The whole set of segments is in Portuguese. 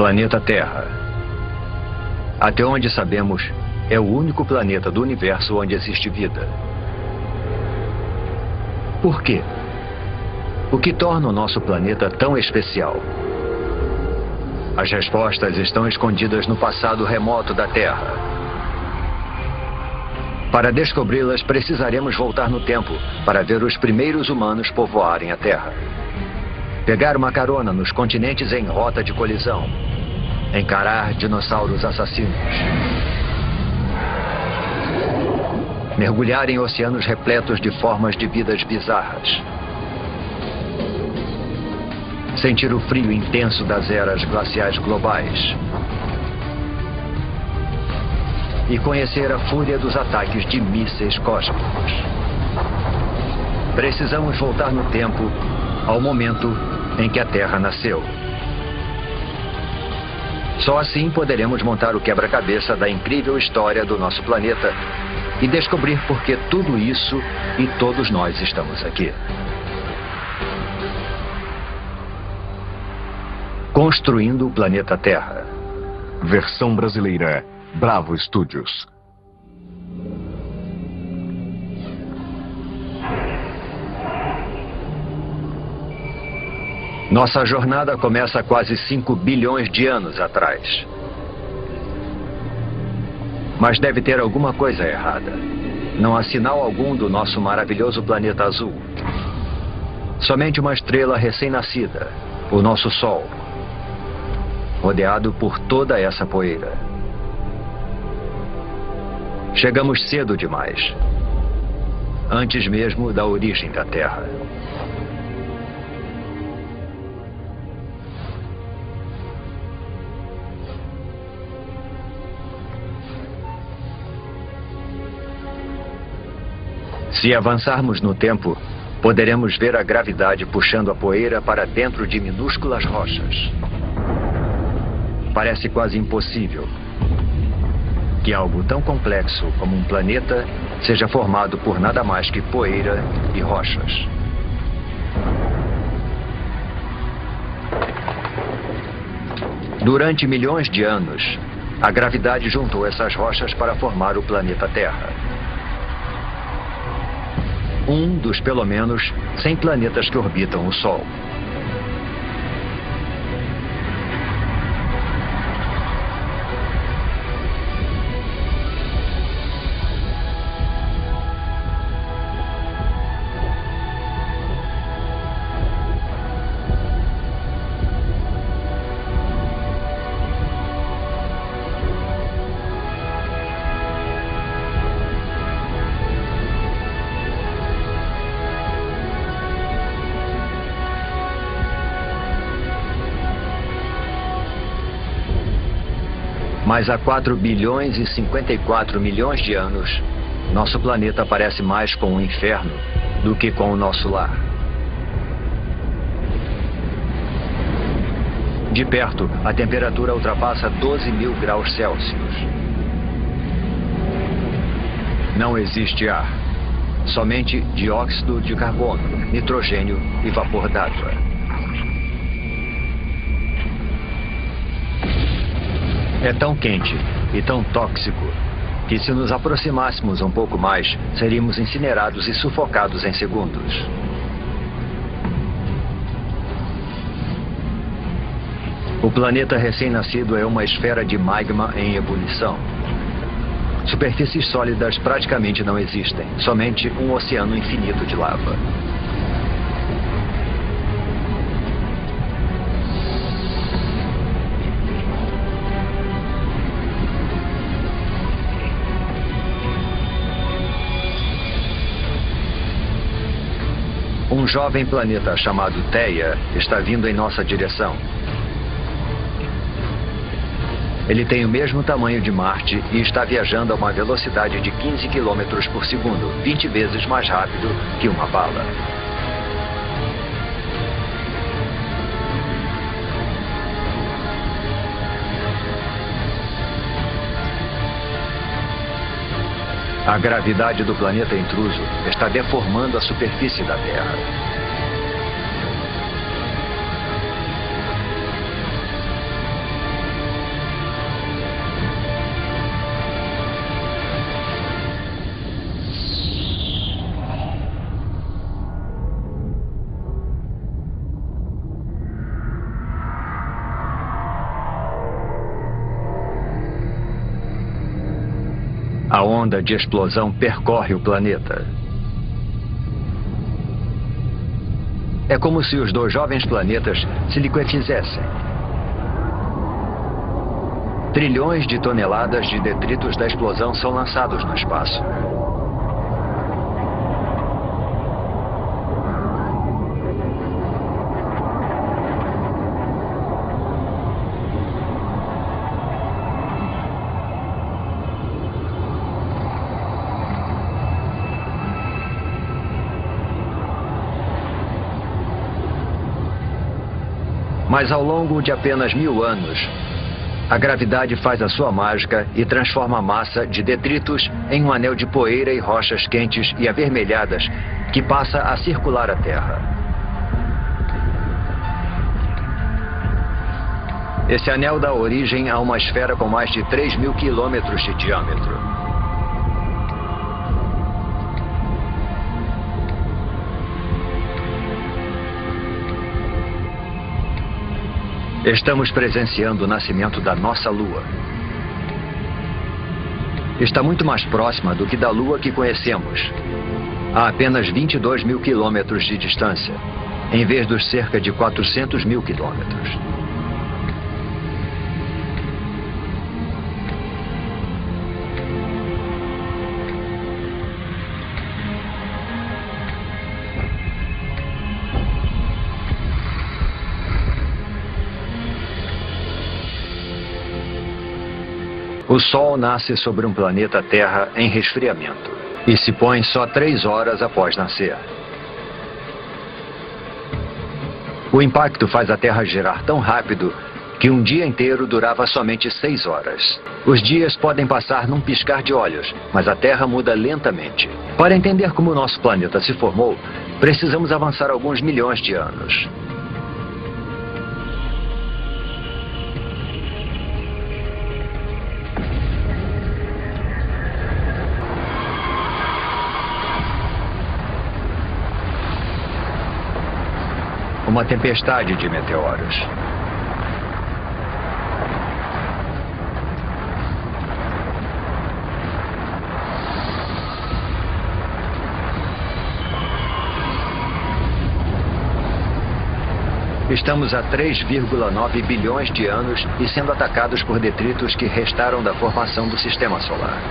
Planeta Terra. Até onde sabemos, é o único planeta do universo onde existe vida. Por quê? O que torna o nosso planeta tão especial? As respostas estão escondidas no passado remoto da Terra. Para descobri-las, precisaremos voltar no tempo para ver os primeiros humanos povoarem a Terra. Pegar uma carona nos continentes em rota de colisão. Encarar dinossauros assassinos. Mergulhar em oceanos repletos de formas de vidas bizarras. Sentir o frio intenso das eras glaciais globais. E conhecer a fúria dos ataques de mísseis cósmicos. Precisamos voltar no tempo ao momento em que a Terra nasceu. Só assim poderemos montar o quebra-cabeça da incrível história do nosso planeta e descobrir por que tudo isso e todos nós estamos aqui. Construindo o planeta Terra. Versão brasileira, Bravo Studios. Nossa jornada começa há quase 5 bilhões de anos atrás. Mas deve ter alguma coisa errada. Não há sinal algum do nosso maravilhoso planeta azul. Somente uma estrela recém-nascida, o nosso Sol, rodeado por toda essa poeira. Chegamos cedo demais, antes mesmo da origem da Terra. Se avançarmos no tempo, poderemos ver a gravidade puxando a poeira para dentro de minúsculas rochas. Parece quase impossível que algo tão complexo como um planeta seja formado por nada mais que poeira e rochas. Durante milhões de anos, a gravidade juntou essas rochas para formar o planeta Terra. Um dos, pelo menos, 100 planetas que orbitam o Sol. Mas há 4 bilhões e 54 milhões de anos, nosso planeta parece mais com um inferno do que com o nosso lar. De perto, a temperatura ultrapassa 12.000 graus Celsius. Não existe ar, somente dióxido de carbono, nitrogênio e vapor d'água. É tão quente e tão tóxico que, se nos aproximássemos um pouco mais, seríamos incinerados e sufocados em segundos. O planeta recém-nascido é uma esfera de magma em ebulição. Superfícies sólidas praticamente não existem, somente um oceano infinito de lava. Um jovem planeta chamado Theia está vindo em nossa direção. Ele tem o mesmo tamanho de Marte e está viajando a uma velocidade de 15 km por segundo, 20 vezes mais rápido que uma bala. A gravidade do planeta intruso está deformando a superfície da Terra. A onda de explosão percorre o planeta. É como se os dois jovens planetas se liquefizessem. Trilhões de toneladas de detritos da explosão são lançados no espaço. Mas ao longo de apenas 1000 anos, a gravidade faz a sua mágica e transforma a massa de detritos em um anel de poeira e rochas quentes e avermelhadas que passa a circular a Terra. Esse anel dá origem a uma esfera com mais de 3.000 quilômetros de diâmetro. Estamos presenciando o nascimento da nossa Lua. Está muito mais próxima do que da Lua que conhecemos, a apenas 22.000 quilômetros de distância, em vez dos cerca de 400.000 quilômetros. O Sol nasce sobre um planeta Terra em resfriamento e se põe só 3 horas após nascer. O impacto faz a Terra girar tão rápido que um dia inteiro durava somente 6 horas. Os dias podem passar num piscar de olhos, mas a Terra muda lentamente. Para entender como o nosso planeta se formou, precisamos avançar alguns milhões de anos. Uma tempestade de meteoros. Estamos a 3,9 bilhões de anos e sendo atacados por detritos que restaram da formação do Sistema Solar.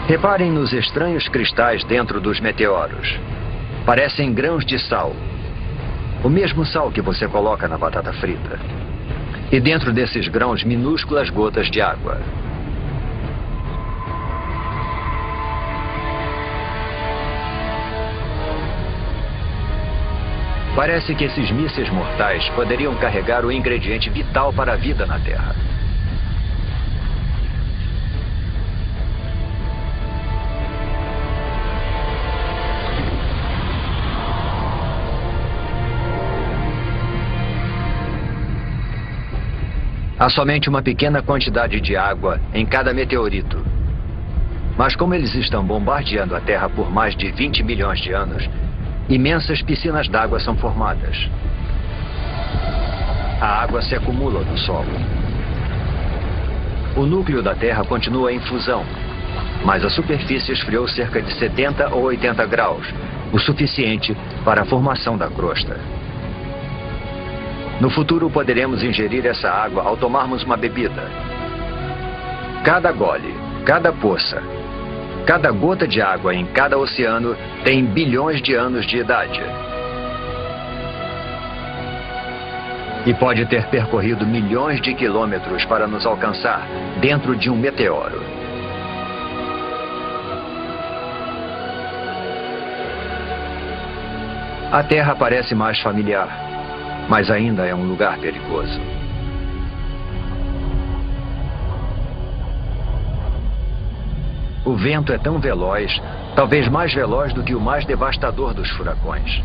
Reparem nos estranhos cristais dentro dos meteoros. Parecem grãos de sal. O mesmo sal que você coloca na batata frita. E dentro desses grãos, minúsculas gotas de água. Parece que esses mísseis mortais poderiam carregar o ingrediente vital para a vida na Terra. Há somente uma pequena quantidade de água em cada meteorito. Mas como eles estão bombardeando a Terra por mais de 20 milhões de anos, imensas piscinas d'água são formadas. A água se acumula no solo. O núcleo da Terra continua em fusão, mas a superfície esfriou cerca de 70 ou 80 graus, o suficiente para a formação da crosta. No futuro poderemos ingerir essa água ao tomarmos uma bebida. Cada gole, cada poça, cada gota de água em cada oceano tem bilhões de anos de idade. E pode ter percorrido milhões de quilômetros para nos alcançar dentro de um meteoro. A Terra parece mais familiar, mas ainda é um lugar perigoso. O vento é tão veloz, talvez mais veloz do que o mais devastador dos furacões.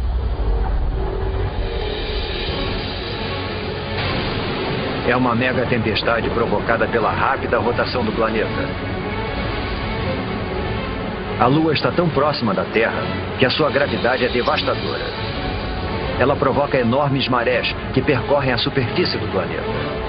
É uma mega tempestade provocada pela rápida rotação do planeta. A Lua está tão próxima da Terra que a sua gravidade é devastadora. Ela provoca enormes marés que percorrem a superfície do planeta.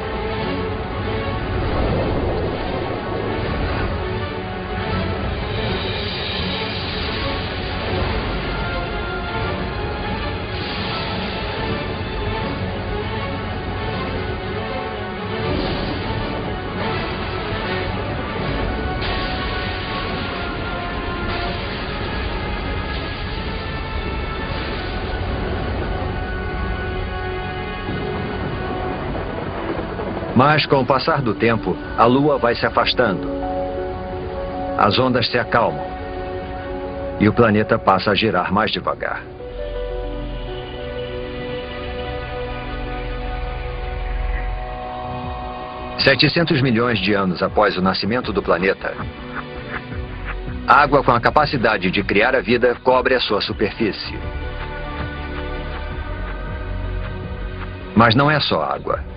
Mas, com o passar do tempo, a Lua vai se afastando. As ondas se acalmam. E o planeta passa a girar mais devagar. $700 milhões de anos após o nascimento do planeta, a água com a capacidade de criar a vida cobre a sua superfície. Mas não é só água.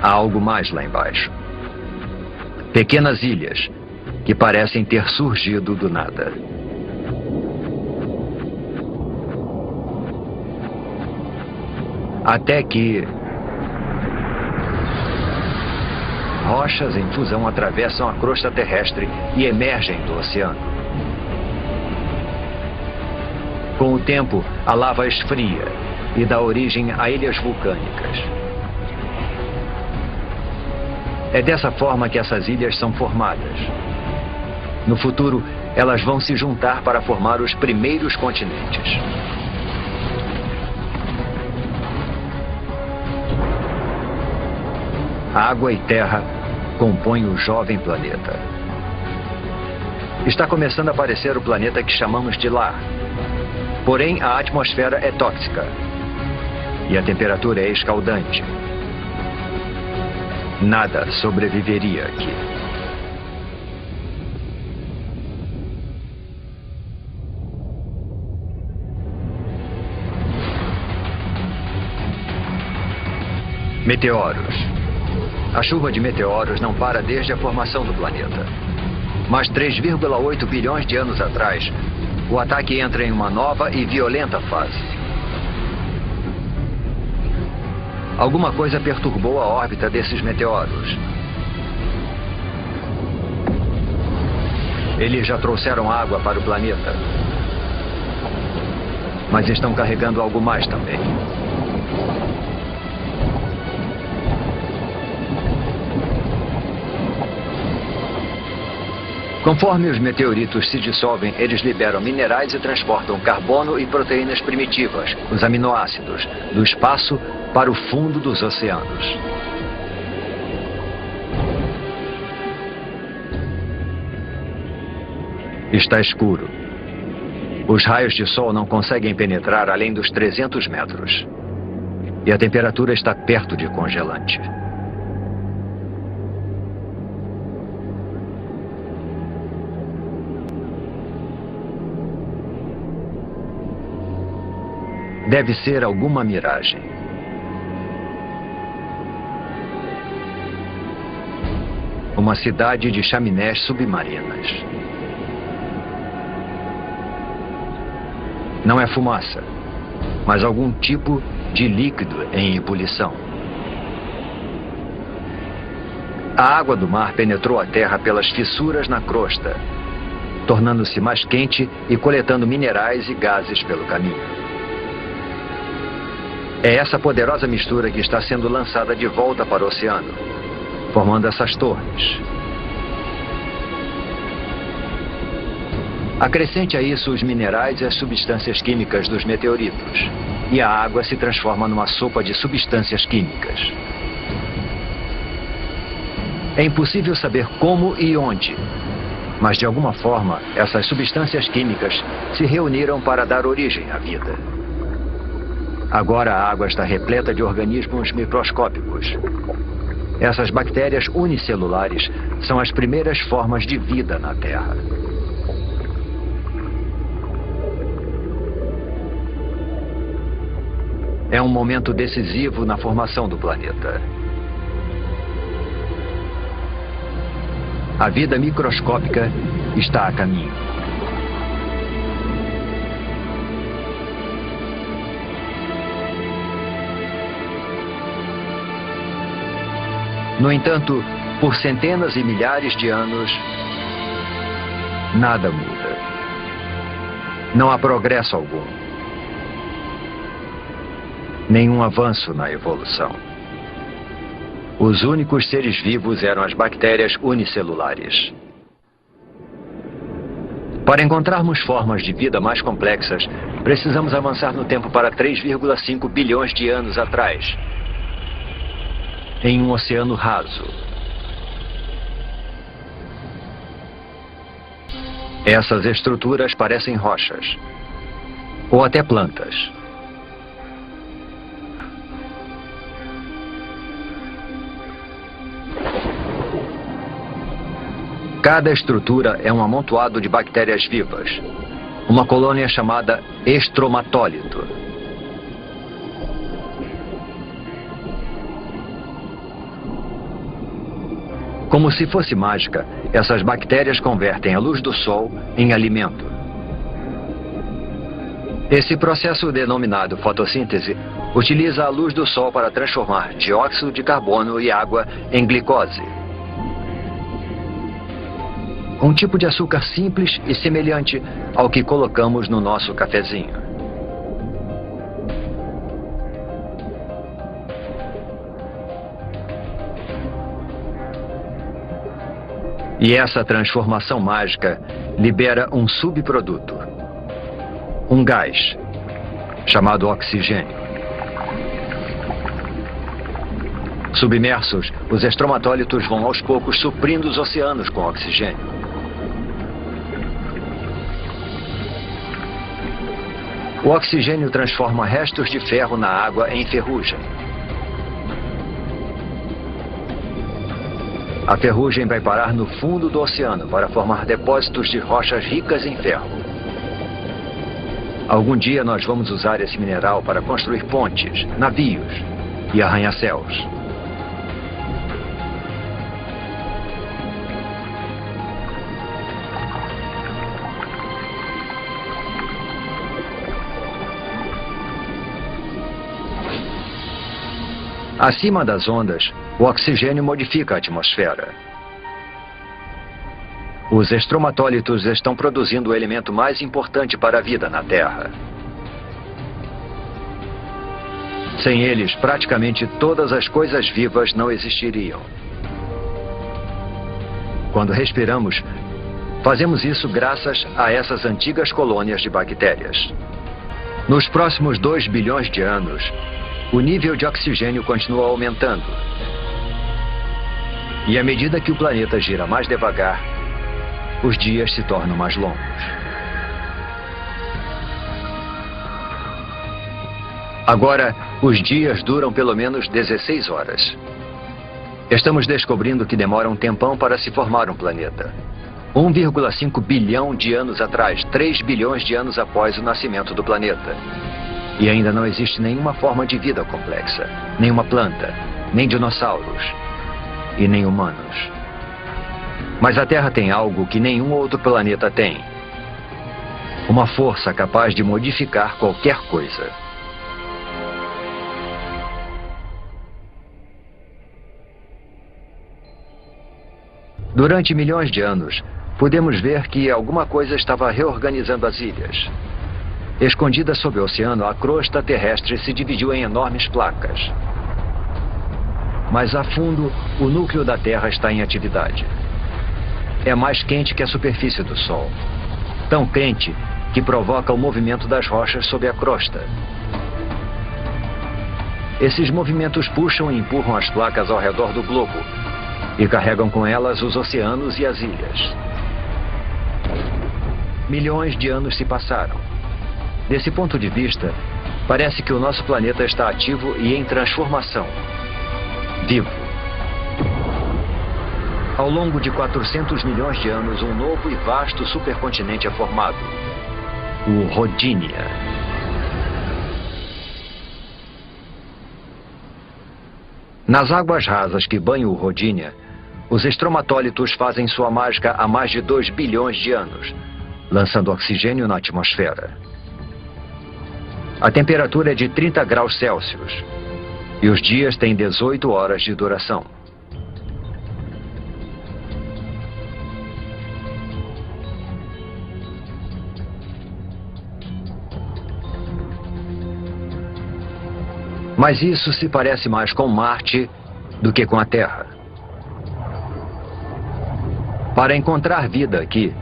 Há algo mais lá embaixo. Pequenas ilhas que parecem ter surgido do nada. Até que rochas em fusão atravessam a crosta terrestre e emergem do oceano. Com o tempo, a lava esfria e dá origem a ilhas vulcânicas. É dessa forma que essas ilhas são formadas. No futuro, elas vão se juntar para formar os primeiros continentes. Água e terra compõem o jovem planeta. Está começando a aparecer o planeta que chamamos de lar. Porém, a atmosfera é tóxica. E a temperatura é escaldante. Nada sobreviveria aqui. Meteoros. A chuva de meteoros não para desde a formação do planeta. Mas 3,8 bilhões de anos atrás, o ataque entra em uma nova e violenta fase. Alguma coisa perturbou a órbita desses meteoros. Eles já trouxeram água para o planeta. Mas estão carregando algo mais também. Conforme os meteoritos se dissolvem, eles liberam minerais e transportam carbono e proteínas primitivas, os aminoácidos, do espaço para o fundo dos oceanos. Está escuro. Os raios de sol não conseguem penetrar além dos 300 metros. E a temperatura está perto de congelante. Deve ser alguma miragem. Uma cidade de chaminés submarinas. Não é fumaça, mas algum tipo de líquido em ebulição. A água do mar penetrou a terra pelas fissuras na crosta, tornando-se mais quente e coletando minerais e gases pelo caminho. É essa poderosa mistura que está sendo lançada de volta para o oceano, formando essas torres. Acrescente a isso os minerais e as substâncias químicas dos meteoritos, e a água se transforma numa sopa de substâncias químicas. É impossível saber como e onde, mas de alguma forma essas substâncias químicas se reuniram para dar origem à vida. Agora a água está repleta de organismos microscópicos. Essas bactérias unicelulares são as primeiras formas de vida na Terra. É um momento decisivo na formação do planeta. A vida microscópica está a caminho. No entanto, por centenas e milhares de anos, nada muda. Não há progresso algum. Nenhum avanço na evolução. Os únicos seres vivos eram as bactérias unicelulares. Para encontrarmos formas de vida mais complexas, precisamos avançar no tempo para 3,5 bilhões de anos atrás, em um oceano raso. Essas estruturas parecem rochas, ou até plantas. Cada estrutura é um amontoado de bactérias vivas, uma colônia chamada estromatólito. Como se fosse mágica, essas bactérias convertem a luz do sol em alimento. Esse processo, denominado fotossíntese, utiliza a luz do sol para transformar dióxido de carbono e água em glicose. Um tipo de açúcar simples e semelhante ao que colocamos no nosso cafezinho. E essa transformação mágica libera um subproduto, um gás, chamado oxigênio. Submersos, os estromatólitos vão aos poucos suprindo os oceanos com oxigênio. O oxigênio transforma restos de ferro na água em ferrugem. A ferrugem vai parar no fundo do oceano para formar depósitos de rochas ricas em ferro. Algum dia nós vamos usar esse mineral para construir pontes, navios e arranha-céus. Acima das ondas, o oxigênio modifica a atmosfera. Os estromatólitos estão produzindo o elemento mais importante para a vida na Terra. Sem eles, praticamente todas as coisas vivas não existiriam. Quando respiramos, fazemos isso graças a essas antigas colônias de bactérias. Nos próximos 2 bilhões de anos, o nível de oxigênio continua aumentando. E à medida que o planeta gira mais devagar, os dias se tornam mais longos. Agora, os dias duram pelo menos 16 horas. Estamos descobrindo que demora um tempão para se formar um planeta. 1,5 bilhão de anos atrás, 3 bilhões de anos após o nascimento do planeta. E ainda não existe nenhuma forma de vida complexa, nenhuma planta, nem dinossauros e nem humanos. Mas a Terra tem algo que nenhum outro planeta tem. Uma força capaz de modificar qualquer coisa. Durante milhões de anos, podemos ver que alguma coisa estava reorganizando as ilhas. Escondida sob o oceano, a crosta terrestre se dividiu em enormes placas. Mas a fundo, o núcleo da Terra está em atividade. É mais quente que a superfície do Sol. Tão quente que provoca o movimento das rochas sob a crosta. Esses movimentos puxam e empurram as placas ao redor do globo e carregam com elas os oceanos e as ilhas. Milhões de anos se passaram. Desse ponto de vista, parece que o nosso planeta está ativo e em transformação. Vivo. Ao longo de 400 milhões de anos, um novo e vasto supercontinente é formado. O Rodinia. Nas águas rasas que banham o Rodinia, Os estromatólitos fazem sua mágica há mais de 2 bilhões de anos, lançando oxigênio na atmosfera. A temperatura é de 30 graus Celsius e os dias têm 18 horas de duração. Mas isso se parece mais com Marte do que com a Terra. Para encontrar vida aqui,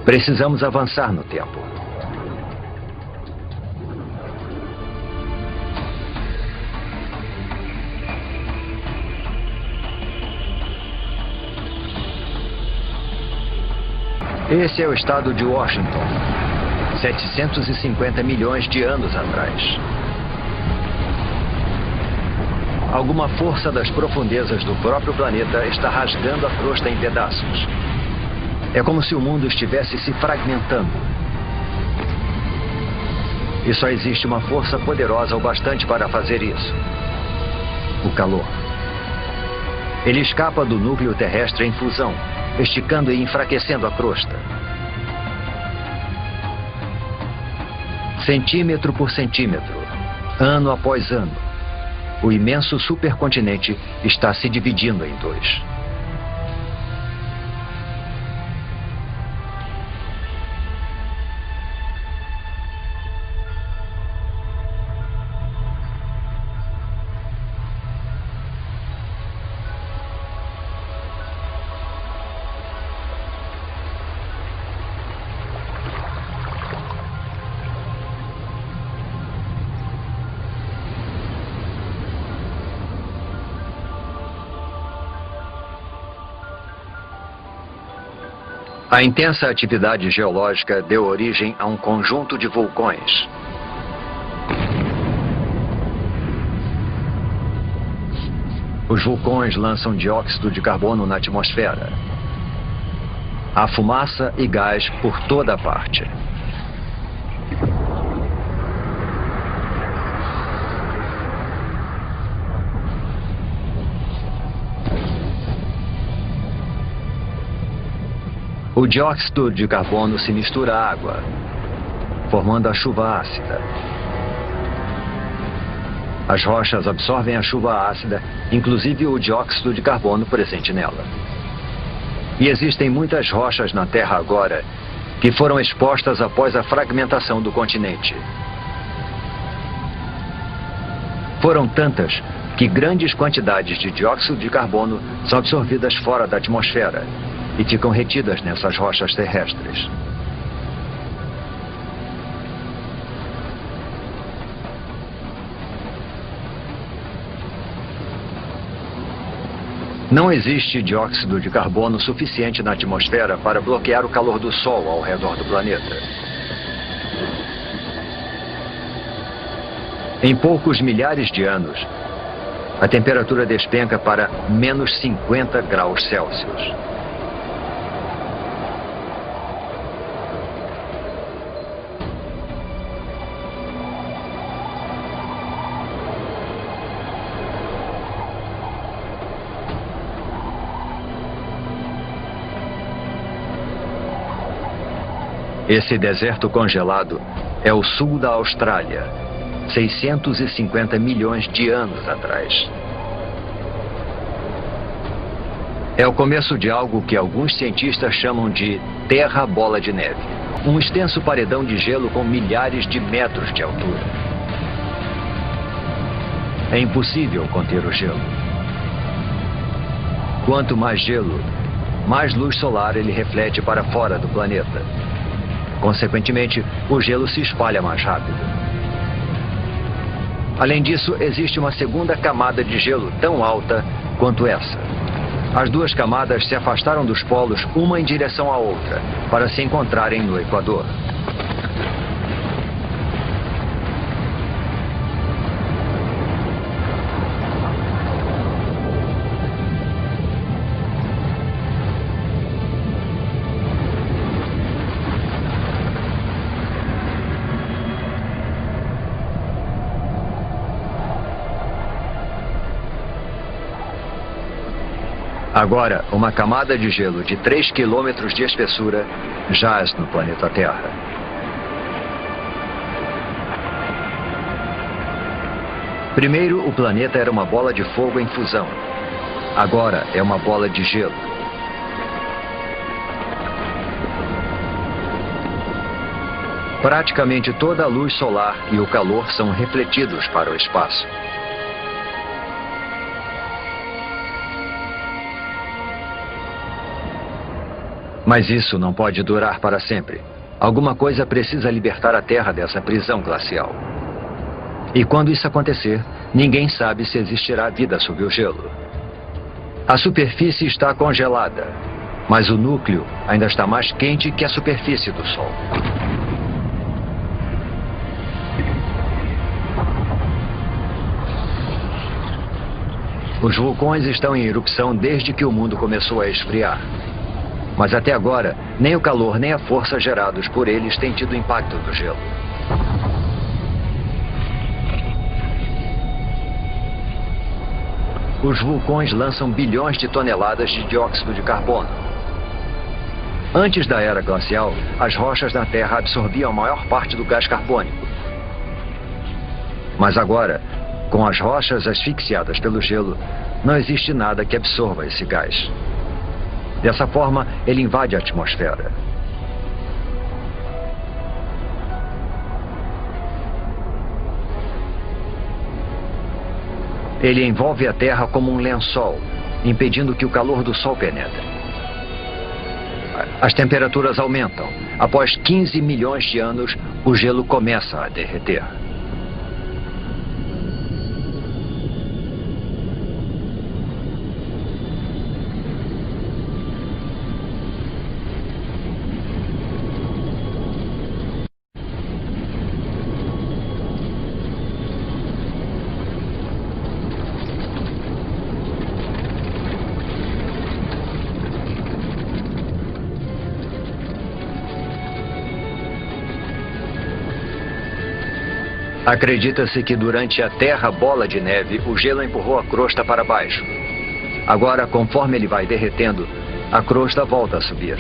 precisamos avançar no tempo. Esse é o estado de Washington, 750 milhões de anos atrás. Alguma força das profundezas do próprio planeta está rasgando a crosta em pedaços. É como se o mundo estivesse se fragmentando. E só existe uma força poderosa o bastante para fazer isso: o calor. Ele escapa do núcleo terrestre em fusão, esticando e enfraquecendo a crosta. Centímetro por centímetro, ano após ano, o imenso supercontinente está se dividindo em dois. A intensa atividade geológica deu origem a um conjunto de vulcões. Os vulcões lançam dióxido de carbono na atmosfera. Há fumaça e gás por toda parte. O dióxido de carbono se mistura à água, formando a chuva ácida. As rochas absorvem a chuva ácida, inclusive o dióxido de carbono presente nela. E existem muitas rochas na Terra agora que foram expostas após a fragmentação do continente. Foram tantas que grandes quantidades de dióxido de carbono são absorvidas fora da atmosfera e ficam retidas nessas rochas terrestres. Não existe dióxido de carbono suficiente na atmosfera para bloquear o calor do Sol ao redor do planeta. Em poucos milhares de anos, a temperatura despenca para menos 50 graus Celsius. Esse deserto congelado é o sul da Austrália, 650 milhões de anos atrás. É o começo de algo que alguns cientistas chamam de Terra Bola de Neve, um extenso paredão de gelo com milhares de metros de altura. É impossível conter o gelo. Quanto mais gelo, mais luz solar ele reflete para fora do planeta. Consequentemente, o gelo se espalha mais rápido. Além disso, existe uma segunda camada de gelo tão alta quanto essa. As duas camadas se afastaram dos polos uma em direção à outra, para se encontrarem no Equador. Agora, uma camada de gelo de 3 quilômetros de espessura jaz no planeta Terra. Primeiro, o planeta era uma bola de fogo em fusão. Agora é uma bola de gelo. Praticamente toda a luz solar e o calor são refletidos para o espaço. Mas isso não pode durar para sempre. Alguma coisa precisa libertar a Terra dessa prisão glacial. E quando isso acontecer, ninguém sabe se existirá vida sob o gelo. A superfície está congelada, mas o núcleo ainda está mais quente que a superfície do Sol. Os vulcões estão em erupção desde que o mundo começou a esfriar. Mas até agora, nem o calor nem a força gerados por eles têm tido impacto no gelo. Os vulcões lançam bilhões de toneladas de dióxido de carbono. Antes da era glacial, as rochas na Terra absorviam a maior parte do gás carbônico. Mas agora, com as rochas asfixiadas pelo gelo, não existe nada que absorva esse gás. Dessa forma, ele invade a atmosfera. Ele envolve a Terra como um lençol, impedindo que o calor do Sol penetre. As temperaturas aumentam. Após 15 milhões de anos, o gelo começa a derreter. Acredita-se que durante a Terra bola de neve, o gelo empurrou a crosta para baixo. Agora, conforme ele vai derretendo, a crosta volta a subir.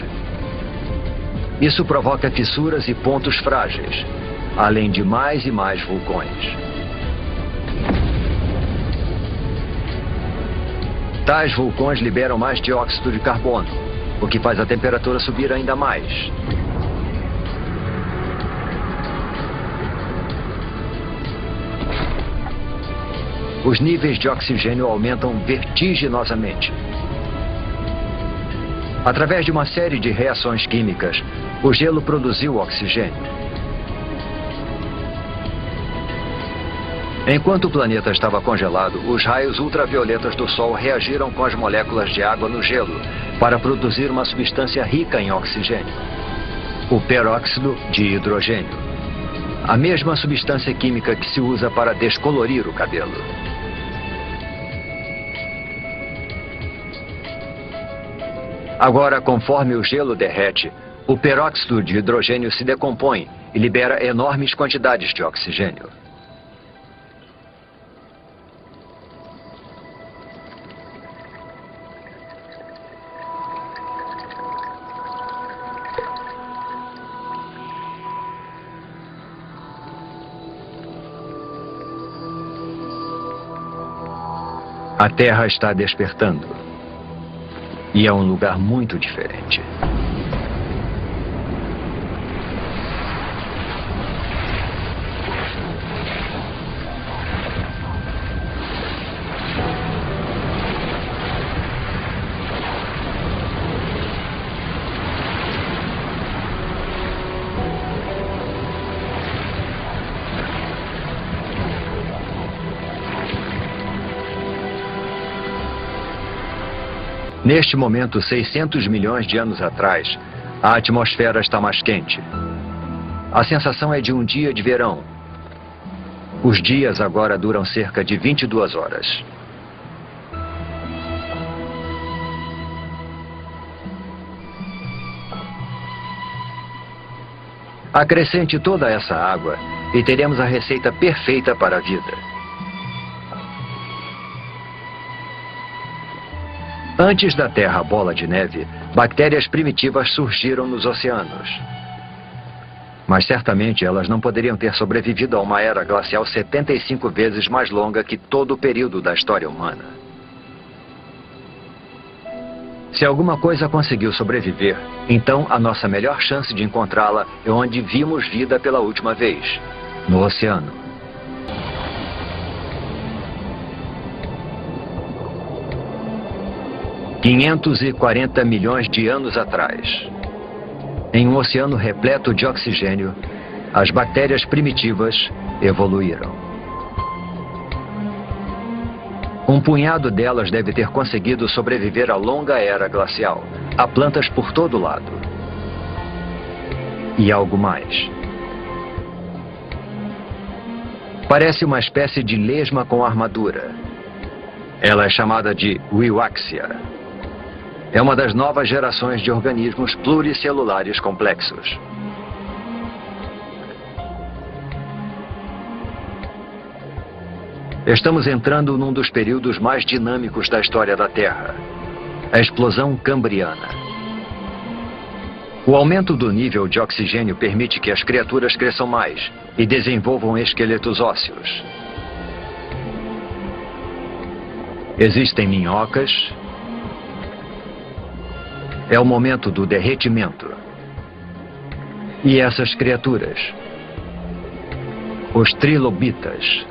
Isso provoca fissuras e pontos frágeis, além de mais e mais vulcões. Tais vulcões liberam mais dióxido de carbono, o que faz a temperatura subir ainda mais. Os níveis de oxigênio aumentam vertiginosamente. Através de uma série de reações químicas, o gelo produziu oxigênio. Enquanto o planeta estava congelado, os raios ultravioletas do Sol reagiram com as moléculas de água no gelo para produzir uma substância rica em oxigênio, o peróxido de hidrogênio, a mesma substância química que se usa para descolorir o cabelo. Agora, conforme o gelo derrete, o peróxido de hidrogênio se decompõe e libera enormes quantidades de oxigênio. A Terra está despertando. E é um lugar muito diferente. Neste momento, 600 milhões de anos atrás, a atmosfera está mais quente. A sensação é de um dia de verão. Os dias agora duram cerca de 22 horas. Acrescente toda essa água e teremos a receita perfeita para a vida. Antes da Terra bola de neve, bactérias primitivas surgiram nos oceanos. Mas certamente elas não poderiam ter sobrevivido a uma era glacial 75 vezes mais longa que todo o período da história humana. Se alguma coisa conseguiu sobreviver, então a nossa melhor chance de encontrá-la é onde vimos vida pela última vez, no oceano. $540 milhões de anos atrás, em um oceano repleto de oxigênio, as bactérias primitivas evoluíram. Um punhado delas deve ter conseguido sobreviver à longa era glacial. Há plantas por todo lado. E algo mais. Parece uma espécie de lesma com armadura. Ela é chamada de Wiwaxia. É uma das novas gerações de organismos pluricelulares complexos. Estamos entrando num dos períodos mais dinâmicos da história da Terra, a explosão cambriana. O aumento do nível de oxigênio permite que as criaturas cresçam mais e desenvolvam esqueletos ósseos. Existem minhocas. É o momento do derretimento. E essas criaturas, os trilobitas,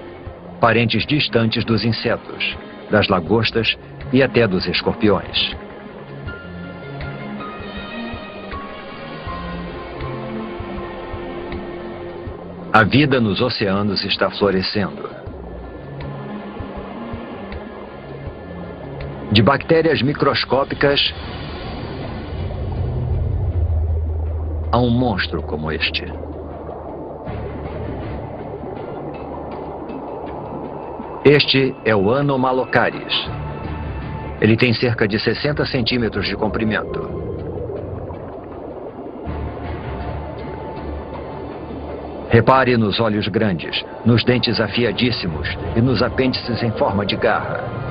parentes distantes dos insetos, das lagostas e até dos escorpiões. A vida nos oceanos está florescendo. De bactérias microscópicas a um monstro como este. Este é o Anomalocaris. Ele tem cerca de 60 centímetros de comprimento. Repare nos olhos grandes, nos dentes afiadíssimos e nos apêndices em forma de garra.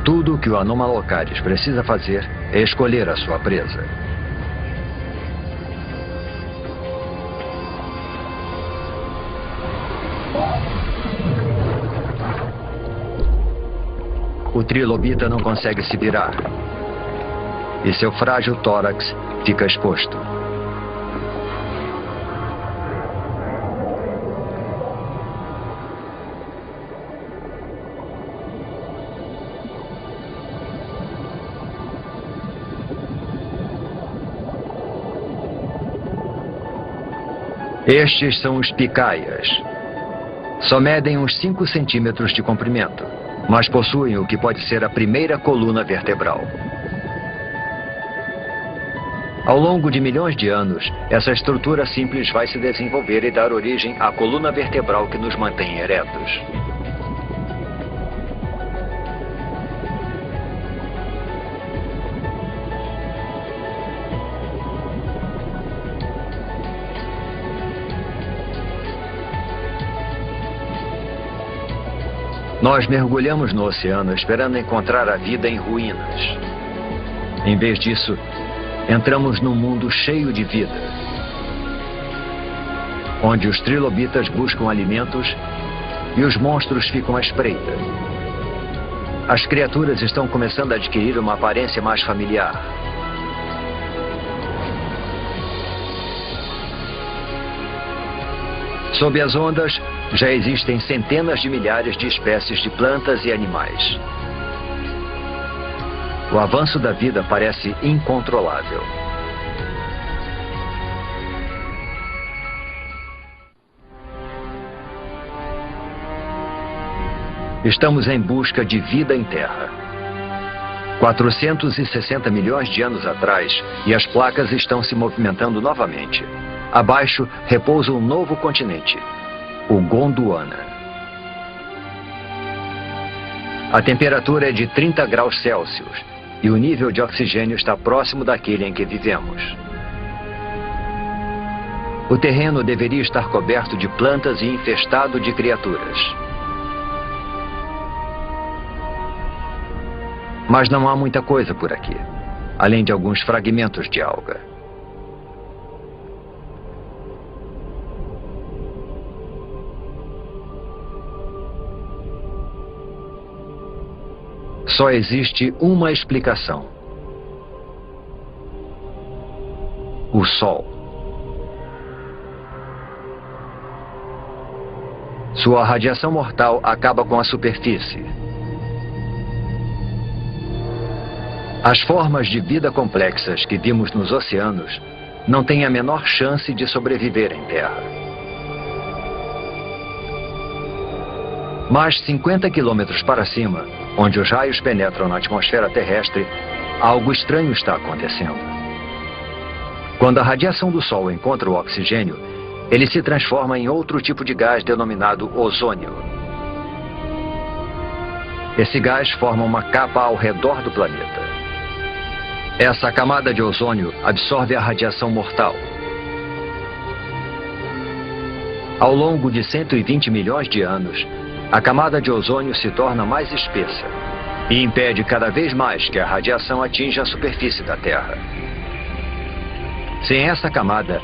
Tudo o que o Anomalocaris precisa fazer é escolher a sua presa. O trilobita não consegue se virar. E seu frágil tórax fica exposto. Estes são os picaias. Só medem uns 5 centímetros de comprimento, mas possuem o que pode ser a primeira coluna vertebral. Ao longo de milhões de anos, essa estrutura simples vai se desenvolver e dar origem à coluna vertebral que nos mantém eretos. Nós mergulhamos no oceano esperando encontrar a vida em ruínas. Em vez disso, entramos num mundo cheio de vida, onde os trilobitas buscam alimentos e os monstros ficam à espreita. As criaturas estão começando a adquirir uma aparência mais familiar. Sob as ondas, já existem centenas de milhares de espécies de plantas e animais. O avanço da vida parece incontrolável. Estamos em busca de vida em Terra. 460 milhões de anos atrás, e as placas estão se movimentando novamente. Abaixo repousa um novo continente, o Gondwana. A temperatura é de 30 graus Celsius e o nível de oxigênio está próximo daquele em que vivemos. O terreno deveria estar coberto de plantas e infestado de criaturas. Mas não há muita coisa por aqui, além de alguns fragmentos de alga. Só existe uma explicação: o Sol. Sua radiação mortal acaba com a superfície. As formas de vida complexas que vimos nos oceanos não têm a menor chance de sobreviver em Terra. Mas 50 quilômetros para cima, onde os raios penetram na atmosfera terrestre, algo estranho está acontecendo. Quando a radiação do Sol encontra o oxigênio, ele se transforma em outro tipo de gás denominado ozônio. Esse gás forma uma capa ao redor do planeta. Essa camada de ozônio absorve a radiação mortal. Ao longo de 120 milhões de anos, a camada de ozônio se torna mais espessa e impede cada vez mais que a radiação atinja a superfície da Terra. Sem essa camada,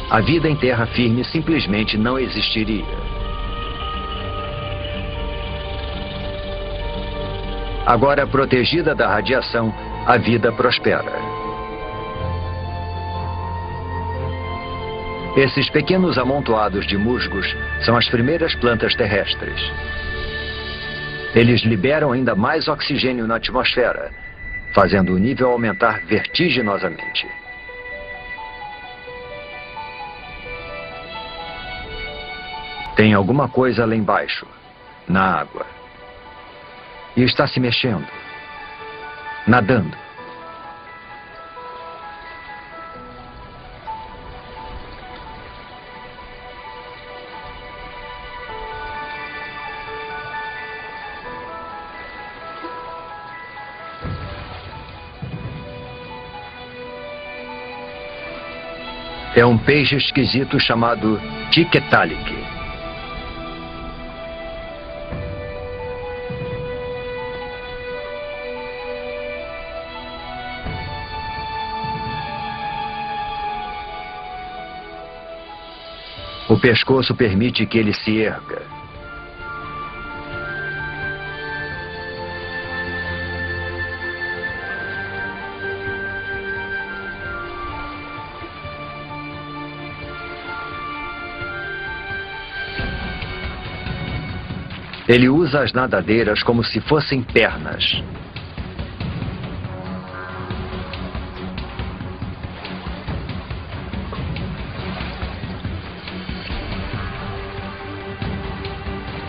a vida em terra firme simplesmente não existiria. Agora protegida da radiação, a vida prospera. Esses pequenos amontoados de musgos são as primeiras plantas terrestres. Eles liberam ainda mais oxigênio na atmosfera, fazendo o nível aumentar vertiginosamente. Tem alguma coisa lá embaixo, na água. E está se mexendo, nadando. É um peixe esquisito chamado Tiktaalik. O pescoço permite que ele se erga. Ele usa as nadadeiras como se fossem pernas.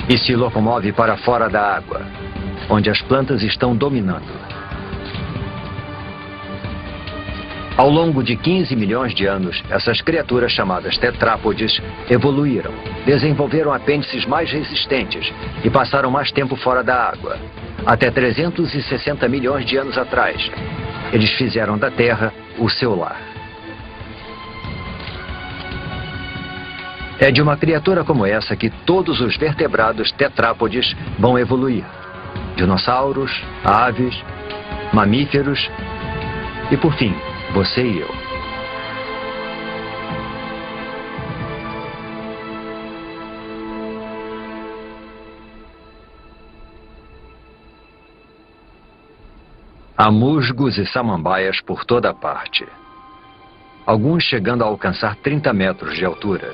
E se locomove para fora da água, onde as plantas estão dominando. Ao longo de 15 milhões de anos, essas criaturas chamadas tetrápodes evoluíram, desenvolveram apêndices mais resistentes e passaram mais tempo fora da água. Até 360 milhões de anos atrás, eles fizeram da Terra o seu lar. É de uma criatura como essa que todos os vertebrados tetrápodes vão evoluir. Dinossauros, aves, mamíferos e, por fim, você e eu. Há musgos e samambaias por toda parte. Alguns chegando a alcançar 30 metros de altura.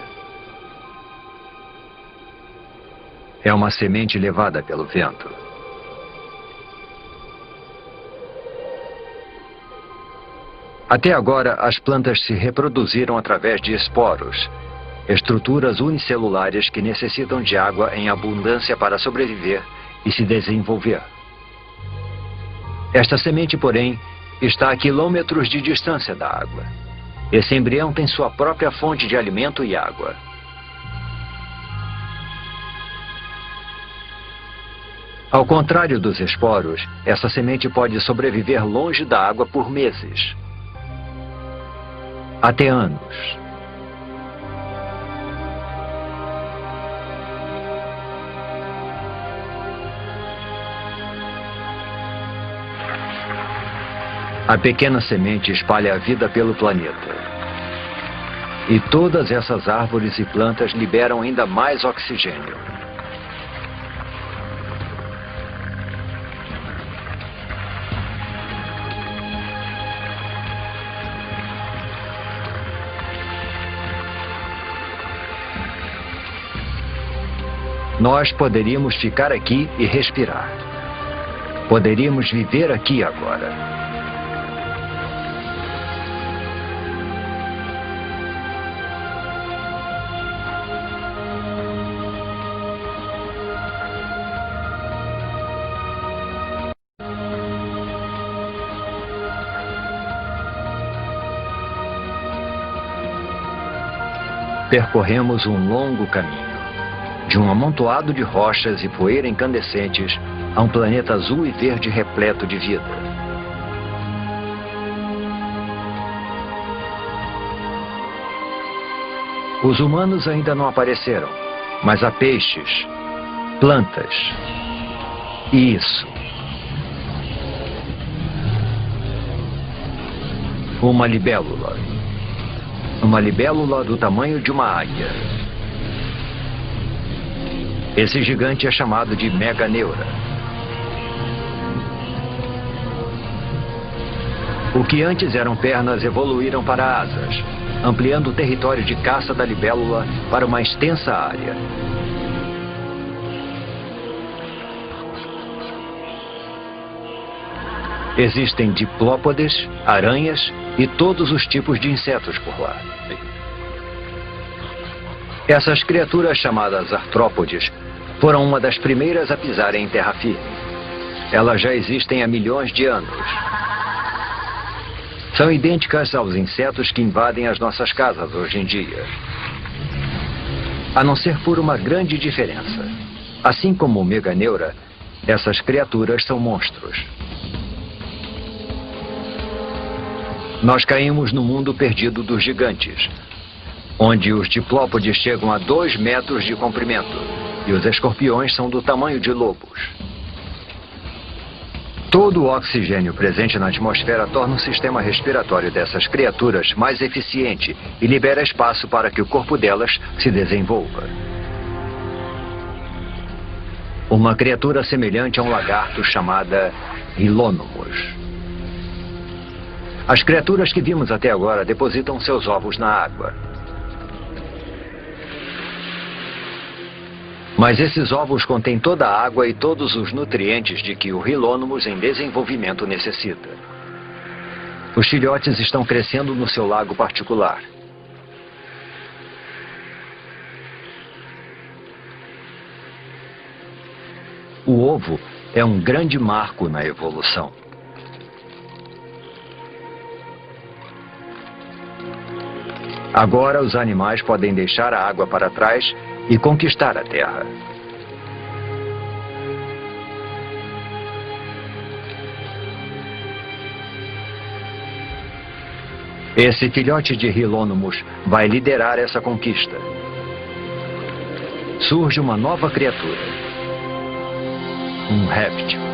É uma semente levada pelo vento. Até agora, as plantas se reproduziram através de esporos, estruturas unicelulares que necessitam de água em abundância para sobreviver e se desenvolver. Esta semente, porém, está a quilômetros de distância da água. Esse embrião tem sua própria fonte de alimento e água. Ao contrário dos esporos, essa semente pode sobreviver longe da água por meses, até anos. A pequena semente espalha a vida pelo planeta. E todas essas árvores e plantas liberam ainda mais oxigênio. Nós poderíamos ficar aqui e respirar. Poderíamos viver aqui agora. Percorremos um longo caminho, de um amontoado de rochas e poeira incandescentes a um planeta azul e verde repleto de vida. Os humanos ainda não apareceram, mas há peixes, plantas e isso. Uma libélula. Uma libélula do tamanho de uma águia. Esse gigante é chamado de Meganeura. O que antes eram pernas evoluíram para asas, ampliando o território de caça da libélula para uma extensa área. Existem diplópodes, aranhas e todos os tipos de insetos por lá. Essas criaturas chamadas artrópodes foram uma das primeiras a pisarem em terra firme. Elas já existem há milhões de anos. São idênticas aos insetos que invadem as nossas casas hoje em dia. A não ser por uma grande diferença. Assim como o Meganeura, essas criaturas são monstros. Nós caímos no mundo perdido dos gigantes, onde os diplópodes chegam a 2 metros de comprimento e os escorpiões são do tamanho de lobos. Todo o oxigênio presente na atmosfera torna o sistema respiratório dessas criaturas mais eficiente e libera espaço para que o corpo delas se desenvolva. Uma criatura semelhante a um lagarto chamada Hylonymos. As criaturas que vimos até agora depositam seus ovos na água. Mas esses ovos contêm toda a água e todos os nutrientes de que o Hylonymos em desenvolvimento necessita. Os filhotes estão crescendo no seu lago particular. O ovo é um grande marco na evolução. Agora os animais podem deixar a água para trás e conquistar a terra. Esse filhote de Hylonymos vai liderar essa conquista. Surge uma nova criatura. Um réptil.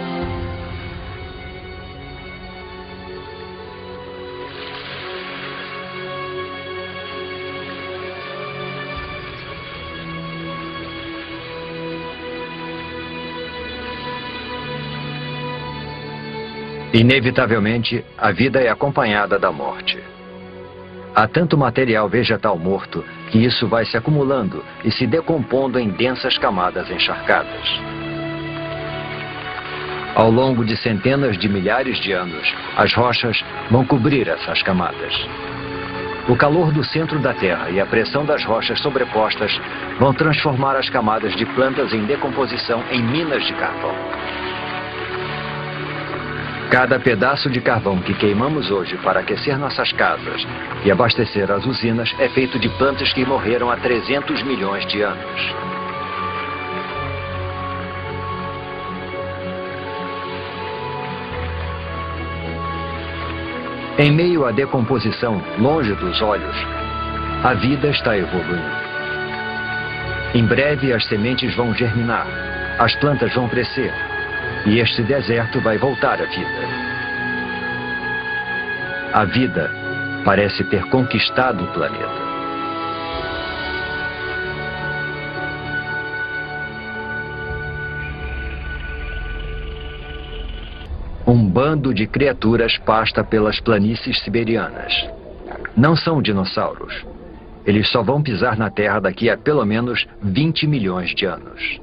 Inevitavelmente, a vida é acompanhada da morte. Há tanto material vegetal morto que isso vai se acumulando e se decompondo em densas camadas encharcadas. Ao longo de centenas de milhares de anos, as rochas vão cobrir essas camadas. O calor do centro da Terra e a pressão das rochas sobrepostas vão transformar as camadas de plantas em decomposição em minas de carvão. Cada pedaço de carvão que queimamos hoje para aquecer nossas casas e abastecer as usinas é feito de plantas que morreram há 300 milhões de anos. Em meio à decomposição, longe dos olhos, a vida está evoluindo. Em breve as sementes vão germinar, as plantas vão crescer e este deserto vai voltar à vida. A vida parece ter conquistado o planeta. Um bando de criaturas pasta pelas planícies siberianas. Não são dinossauros. Eles só vão pisar na Terra daqui a pelo menos 20 milhões de anos.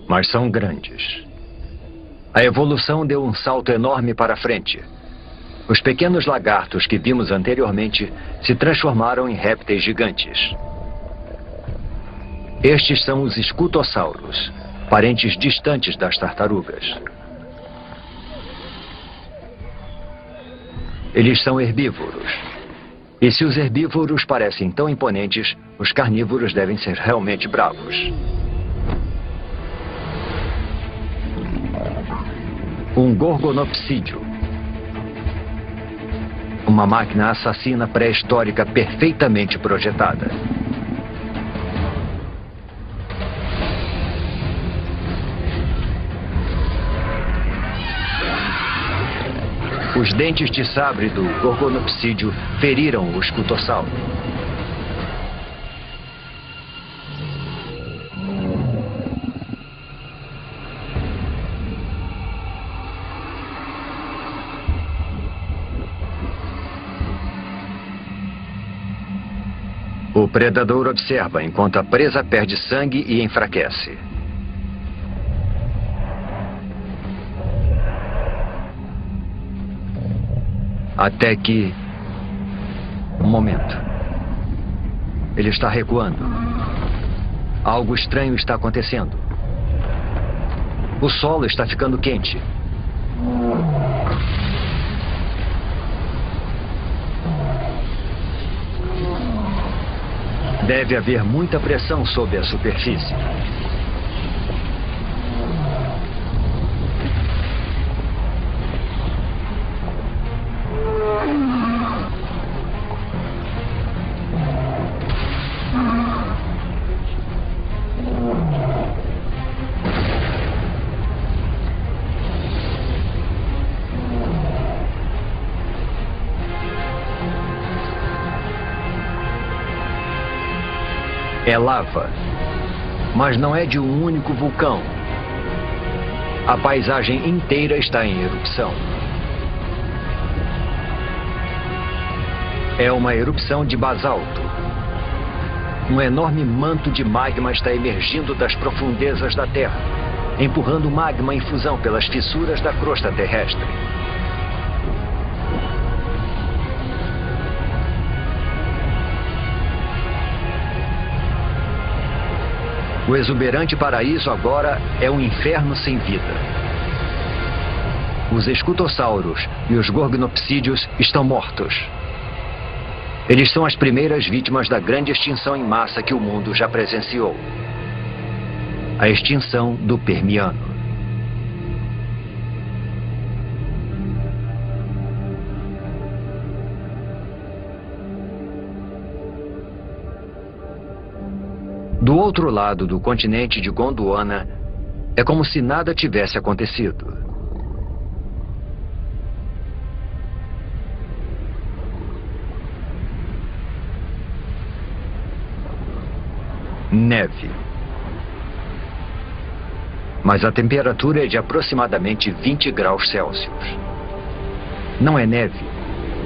Mas são grandes. A evolução deu um salto enorme para frente. Os pequenos lagartos que vimos anteriormente se transformaram em répteis gigantes. Estes são os escutossauros, parentes distantes das tartarugas. Eles são herbívoros. E se os herbívoros parecem tão imponentes, os carnívoros devem ser realmente bravos. Um gorgonopsídeo. Uma máquina assassina pré-histórica perfeitamente projetada. Os dentes de sabre do gorgonopsídeo feriram o escutossauro. O predador observa enquanto a presa perde sangue e enfraquece. Até que... um momento. Ele está recuando. Algo estranho está acontecendo. O solo está ficando quente. Deve haver muita pressão sob a superfície. É lava, mas não é de um único vulcão. A paisagem inteira está em erupção. É uma erupção de basalto. Um enorme manto de magma está emergindo das profundezas da Terra, empurrando magma em fusão pelas fissuras da crosta terrestre. O exuberante paraíso agora é um inferno sem vida. Os escutossauros e os gorgonopsídeos estão mortos. Eles são as primeiras vítimas da grande extinção em massa que o mundo já presenciou. A extinção do Permiano. Do outro lado do continente de Gondwana, é como se nada tivesse acontecido. Neve. Mas a temperatura é de aproximadamente 20 graus Celsius. Não é neve.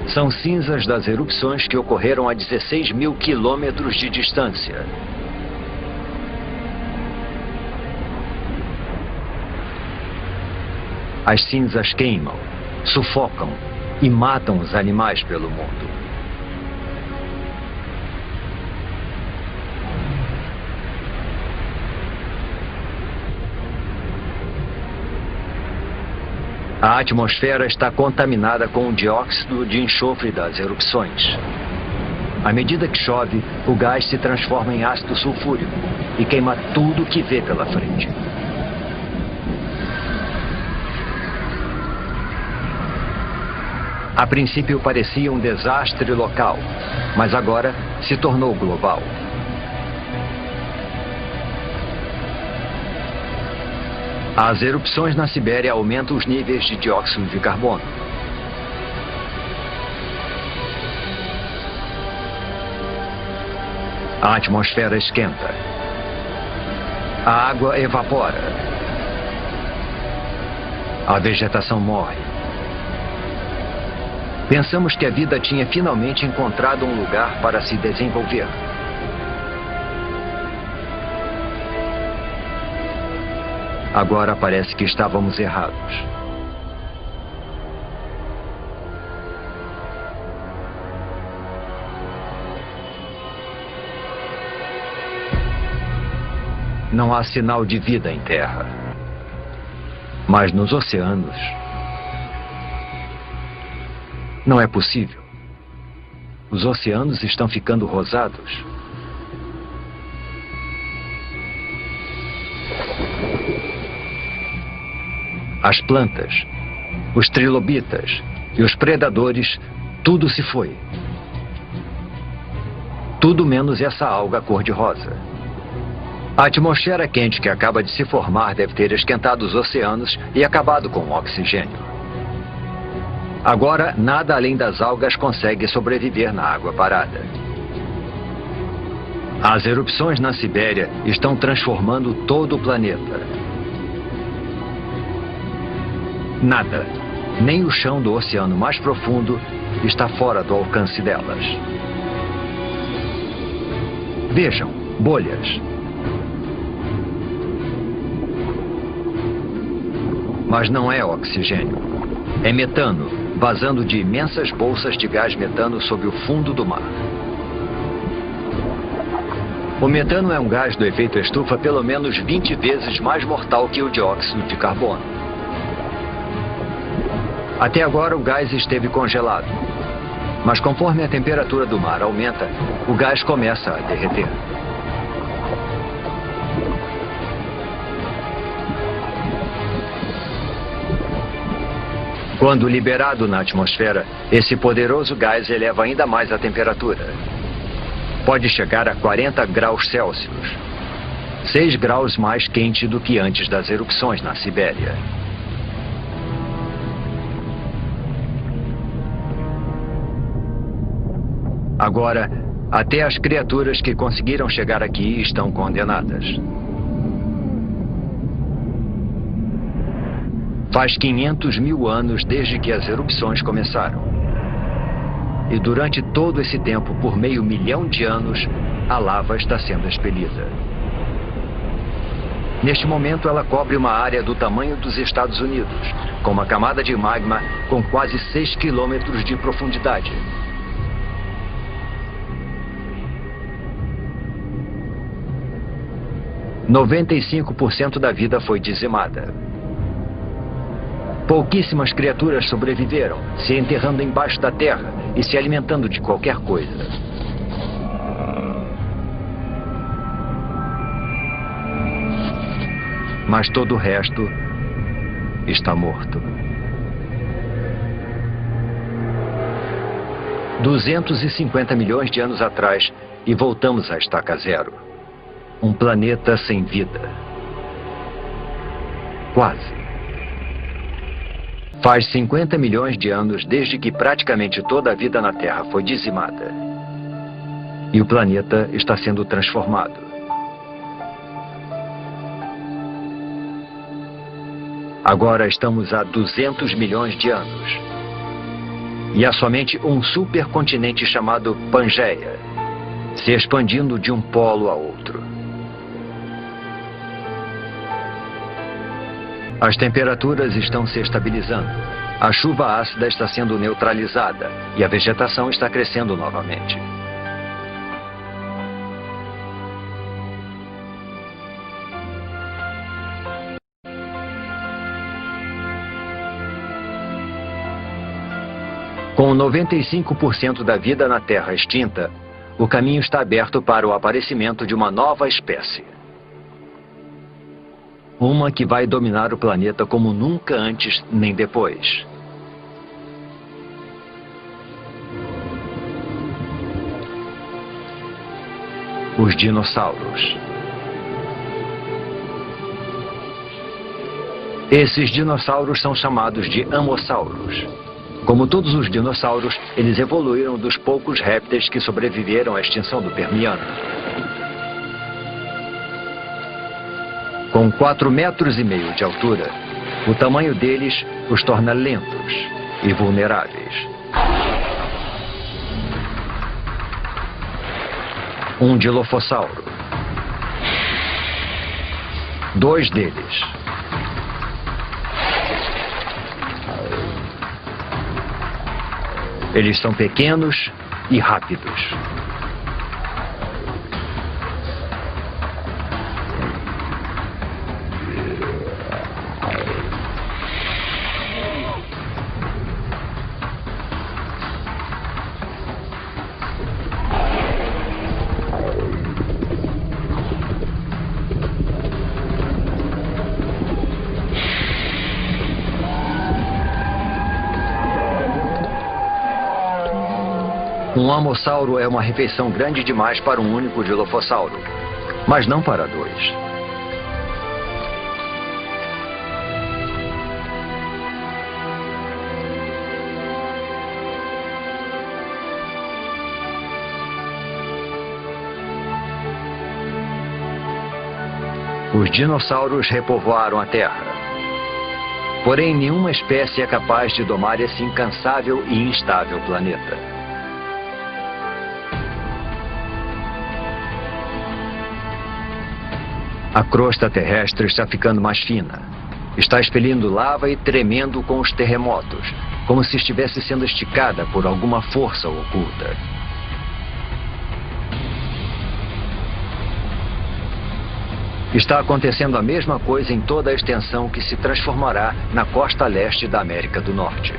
São cinzas das erupções que ocorreram a 16 mil quilômetros de distância. As cinzas queimam, sufocam e matam os animais pelo mundo. A atmosfera está contaminada com o dióxido de enxofre das erupções. À medida que chove, o gás se transforma em ácido sulfúrico e queima tudo que vê pela frente. A princípio parecia um desastre local, mas agora se tornou global. As erupções na Sibéria aumentam os níveis de dióxido de carbono. A atmosfera esquenta. A água evapora. A vegetação morre. Pensamos que a vida tinha finalmente encontrado um lugar para se desenvolver. Agora parece que estávamos errados. Não há sinal de vida em terra. Mas nos oceanos, não é possível. Os oceanos estão ficando rosados. As plantas, os trilobitas e os predadores, tudo se foi. Tudo menos essa alga cor-de-rosa. A atmosfera quente que acaba de se formar deve ter esquentado os oceanos e acabado com o oxigênio. Agora, nada além das algas consegue sobreviver na água parada. As erupções na Sibéria estão transformando todo o planeta. Nada, nem o chão do oceano mais profundo, está fora do alcance delas. Vejam, bolhas. Mas não é oxigênio. É metano, vazando de imensas bolsas de gás metano sob o fundo do mar. O metano é um gás do efeito estufa pelo menos 20 vezes mais mortal que o dióxido de carbono. Até agora o gás esteve congelado. Mas conforme a temperatura do mar aumenta, o gás começa a derreter. Quando liberado na atmosfera, esse poderoso gás eleva ainda mais a temperatura. Pode chegar a 40 graus Celsius. 6 graus mais quente do que antes das erupções na Sibéria. Agora, até as criaturas que conseguiram chegar aqui estão condenadas. Faz 500 mil anos desde que as erupções começaram. E durante todo esse tempo, por meio milhão de anos, a lava está sendo expelida. Neste momento, ela cobre uma área do tamanho dos Estados Unidos, com uma camada de magma com quase 6 quilômetros de profundidade. « 95% da vida foi dizimada. Pouquíssimas criaturas sobreviveram, se enterrando embaixo da terra e se alimentando de qualquer coisa. Mas todo o resto está morto. 250 milhões de anos atrás e voltamos à estaca zero. Um planeta sem vida. Quase. Faz 50 milhões de anos desde que praticamente toda a vida na Terra foi dizimada. E o planeta está sendo transformado. Agora estamos há 200 milhões de anos. E há somente um supercontinente chamado Pangeia, se expandindo de um polo a outro. As temperaturas estão se estabilizando, a chuva ácida está sendo neutralizada e a vegetação está crescendo novamente. Com 95% da vida na Terra extinta, o caminho está aberto para o aparecimento de uma nova espécie. Uma que vai dominar o planeta como nunca antes nem depois. Os dinossauros. Esses dinossauros são chamados de amossauros. Como todos os dinossauros, eles evoluíram dos poucos répteis que sobreviveram à extinção do Permiano. Com 4,5 metros de altura, o tamanho deles os torna lentos e vulneráveis. Um dilofossauro. 2 deles. Eles são pequenos e rápidos. Um amossauro é uma refeição grande demais para um único dilofossauro, mas não para 2. Os dinossauros repovoaram a Terra. Porém, nenhuma espécie é capaz de domar esse incansável e instável planeta. A crosta terrestre está ficando mais fina. Está expelindo lava e tremendo com os terremotos, como se estivesse sendo esticada por alguma força oculta. Está acontecendo a mesma coisa em toda a extensão que se transformará na costa leste da América do Norte.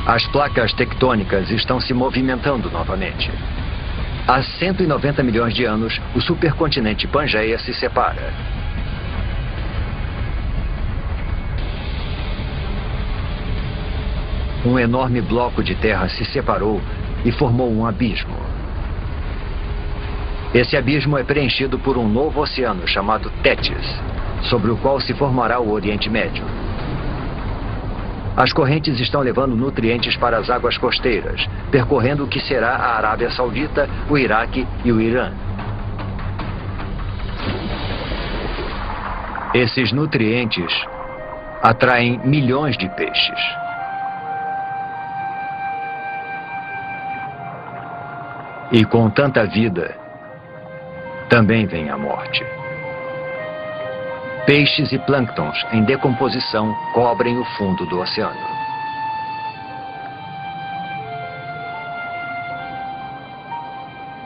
As placas tectônicas estão se movimentando novamente. Há 190 milhões de anos, o supercontinente Pangeia se separa. Um enorme bloco de terra se separou e formou um abismo. Esse abismo é preenchido por um novo oceano chamado Tétis, sobre o qual se formará o Oriente Médio. As correntes estão levando nutrientes para as águas costeiras, percorrendo o que será a Arábia Saudita, o Iraque e o Irã. Esses nutrientes atraem milhões de peixes. E com tanta vida, também vem a morte. Peixes e plânctons em decomposição cobrem o fundo do oceano.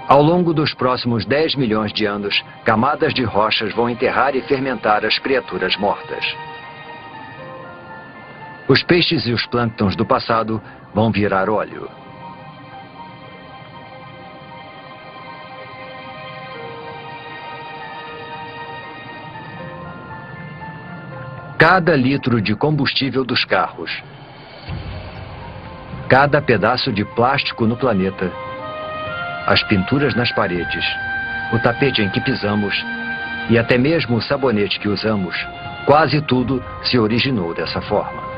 Ao longo dos próximos 10 milhões de anos, camadas de rochas vão enterrar e fermentar as criaturas mortas. Os peixes e os plânctons do passado vão virar óleo. Cada litro de combustível dos carros, cada pedaço de plástico no planeta, as pinturas nas paredes, o tapete em que pisamos e até mesmo o sabonete que usamos, quase tudo se originou dessa forma.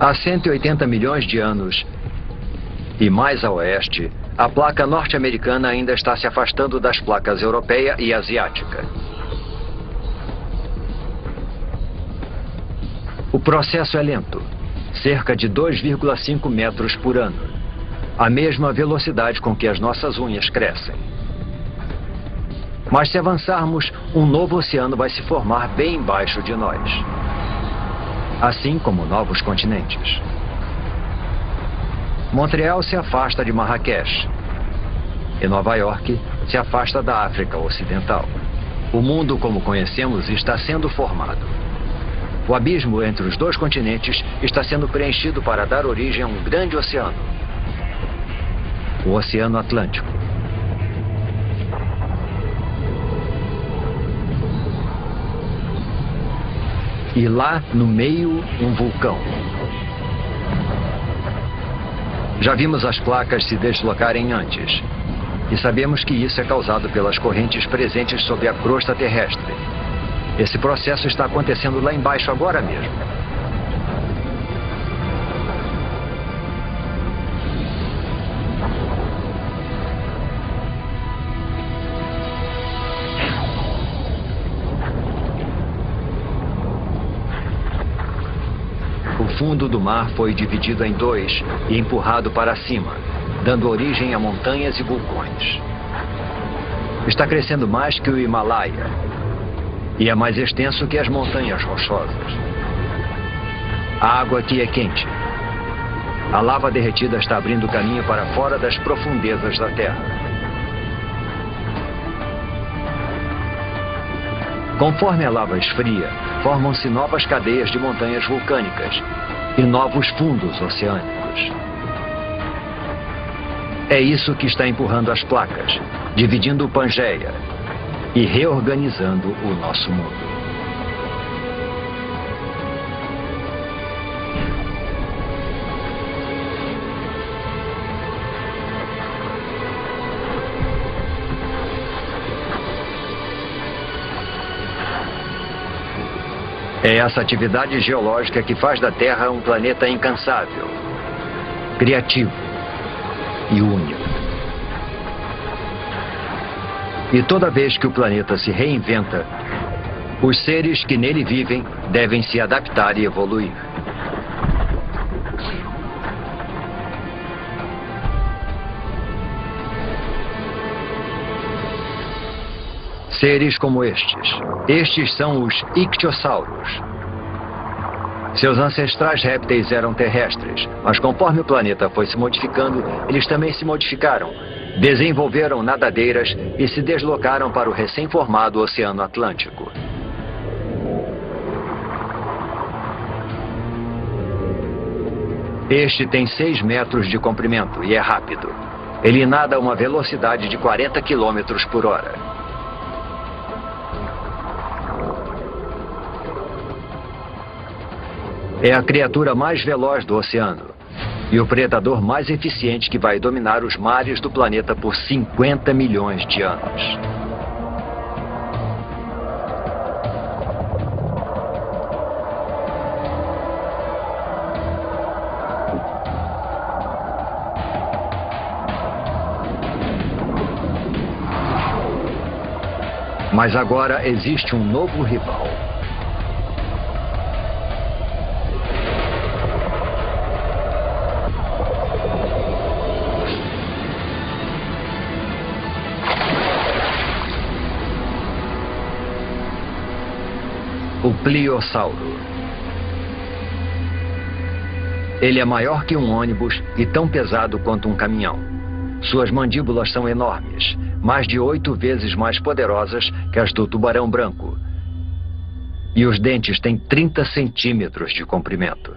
Há 180 milhões de anos, e mais a oeste, a placa norte-americana ainda está se afastando das placas europeia e asiática. O processo é lento, cerca de 2,5 metros por ano, a mesma velocidade com que as nossas unhas crescem. Mas se avançarmos, um novo oceano vai se formar bem embaixo de nós. Assim como novos continentes. Montreal se afasta de Marrakech e Nova York se afasta da África Ocidental. O mundo como conhecemos está sendo formado. O abismo entre os dois continentes está sendo preenchido para dar origem a um grande oceano. O Oceano Atlântico. E lá, no meio, um vulcão. Já vimos as placas se deslocarem antes. E sabemos que isso é causado pelas correntes presentes sob a crosta terrestre. Esse processo está acontecendo lá embaixo agora mesmo. O fundo do mar foi dividido em dois e empurrado para cima, dando origem a montanhas e vulcões. Está crescendo mais que o Himalaia e é mais extenso que as montanhas rochosas. A água aqui é quente. A lava derretida está abrindo caminho para fora das profundezas da Terra. Conforme a lava esfria, formam-se novas cadeias de montanhas vulcânicas e novos fundos oceânicos. É isso que está empurrando as placas, dividindo o Pangeia e reorganizando o nosso mundo. É essa atividade geológica que faz da Terra um planeta incansável, criativo e único. E toda vez que o planeta se reinventa, os seres que nele vivem devem se adaptar e evoluir. Seres como estes. Estes são os ictiossauros. Seus ancestrais répteis eram terrestres, mas conforme o planeta foi se modificando, eles também se modificaram, desenvolveram nadadeiras e se deslocaram para o recém-formado Oceano Atlântico. Este tem 6 metros de comprimento e é rápido. Ele nada a uma velocidade de 40 quilômetros por hora. É a criatura mais veloz do oceano e o predador mais eficiente que vai dominar os mares do planeta por 50 milhões de anos. Mas agora existe um novo rival. O Pliossauro. Ele é maior que um ônibus e tão pesado quanto um caminhão. Suas mandíbulas são enormes, mais de 8 vezes mais poderosas que as do tubarão branco. E os dentes têm 30 centímetros de comprimento.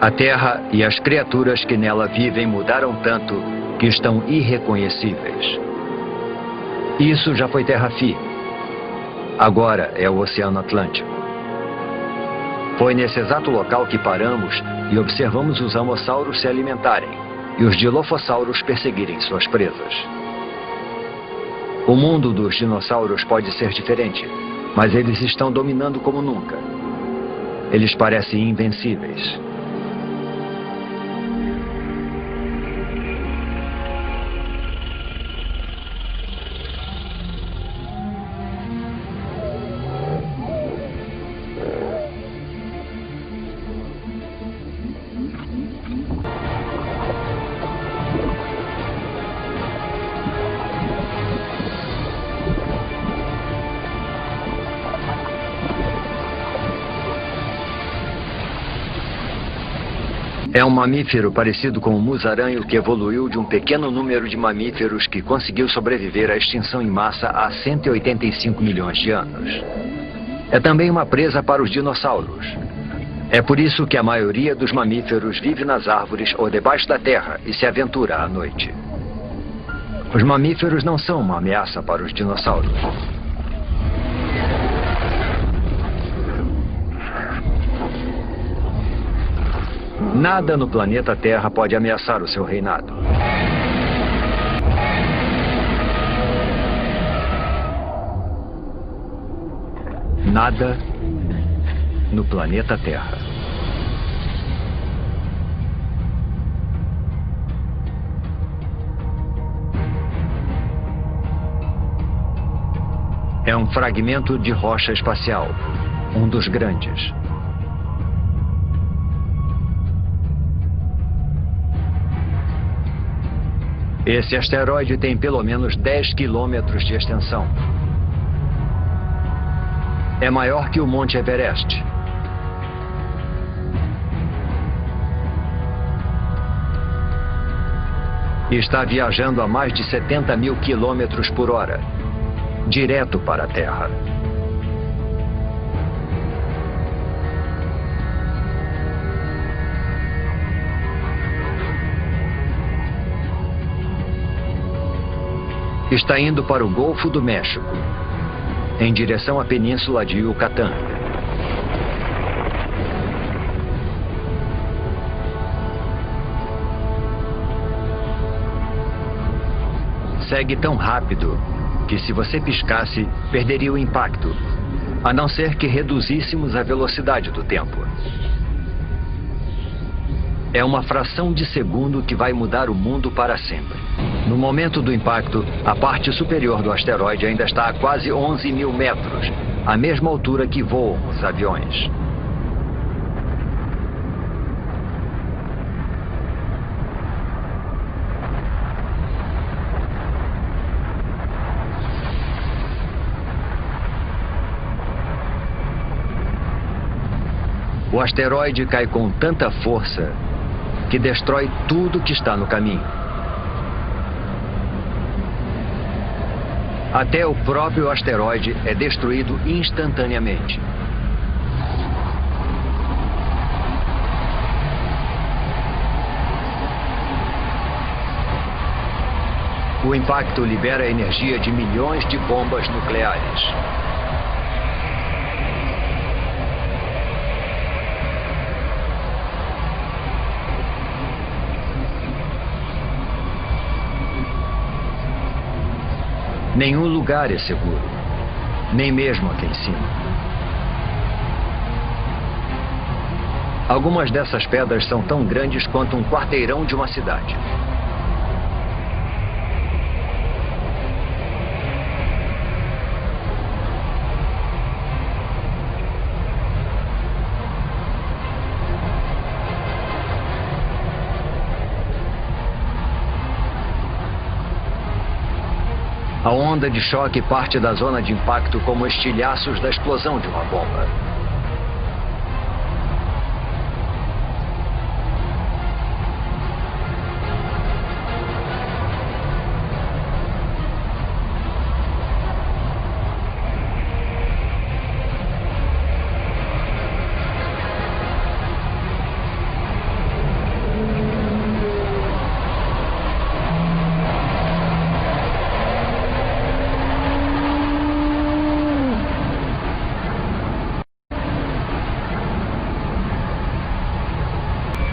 A Terra e as criaturas que nela vivem mudaram tanto que estão irreconhecíveis. Isso já foi terra firme. Agora é o Oceano Atlântico. Foi nesse exato local que paramos e observamos os amossauros se alimentarem e os dilofossauros perseguirem suas presas. O mundo dos dinossauros pode ser diferente, mas eles estão dominando como nunca. Eles parecem invencíveis. É um mamífero parecido com o musaranho que evoluiu de um pequeno número de mamíferos que conseguiu sobreviver à extinção em massa há 185 milhões de anos. É também uma presa para os dinossauros. É por isso que a maioria dos mamíferos vive nas árvores ou debaixo da terra e se aventura à noite. Os mamíferos não são uma ameaça para os dinossauros. Nada no planeta Terra pode ameaçar o seu reinado. Nada no planeta Terra. É um fragmento de rocha espacial, um dos grandes. Esse asteroide tem pelo menos 10 quilômetros de extensão. É maior que o Monte Everest. E está viajando a mais de 70 mil quilômetros por hora, direto para a Terra. Está indo para o Golfo do México, em direção à Península de Yucatán. Segue tão rápido que, se você piscasse, perderia o impacto, a não ser que reduzíssemos a velocidade do tempo. É uma fração de segundo que vai mudar o mundo para sempre. No momento do impacto, a parte superior do asteroide ainda está a quase 11 mil metros, a mesma altura que voam os aviões. O asteroide cai com tanta força que destrói tudo que está no caminho. Até o próprio asteroide é destruído instantaneamente. O impacto libera a energia de milhões de bombas nucleares. Nenhum lugar é seguro, nem mesmo aqui em cima. Algumas dessas pedras são tão grandes quanto um quarteirão de uma cidade. A onda de choque parte da zona de impacto como estilhaços da explosão de uma bomba.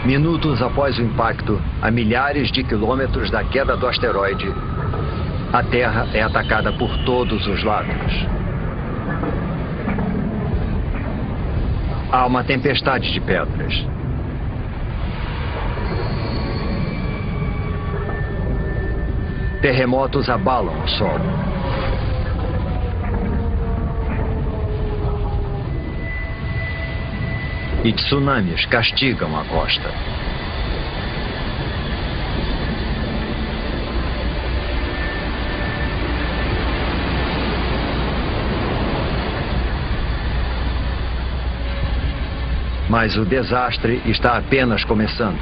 Minutos após o impacto, a milhares de quilômetros da queda do asteroide, a Terra é atacada por todos os lados. Há uma tempestade de pedras. Terremotos abalam o solo. E tsunamis castigam a costa. Mas o desastre está apenas começando.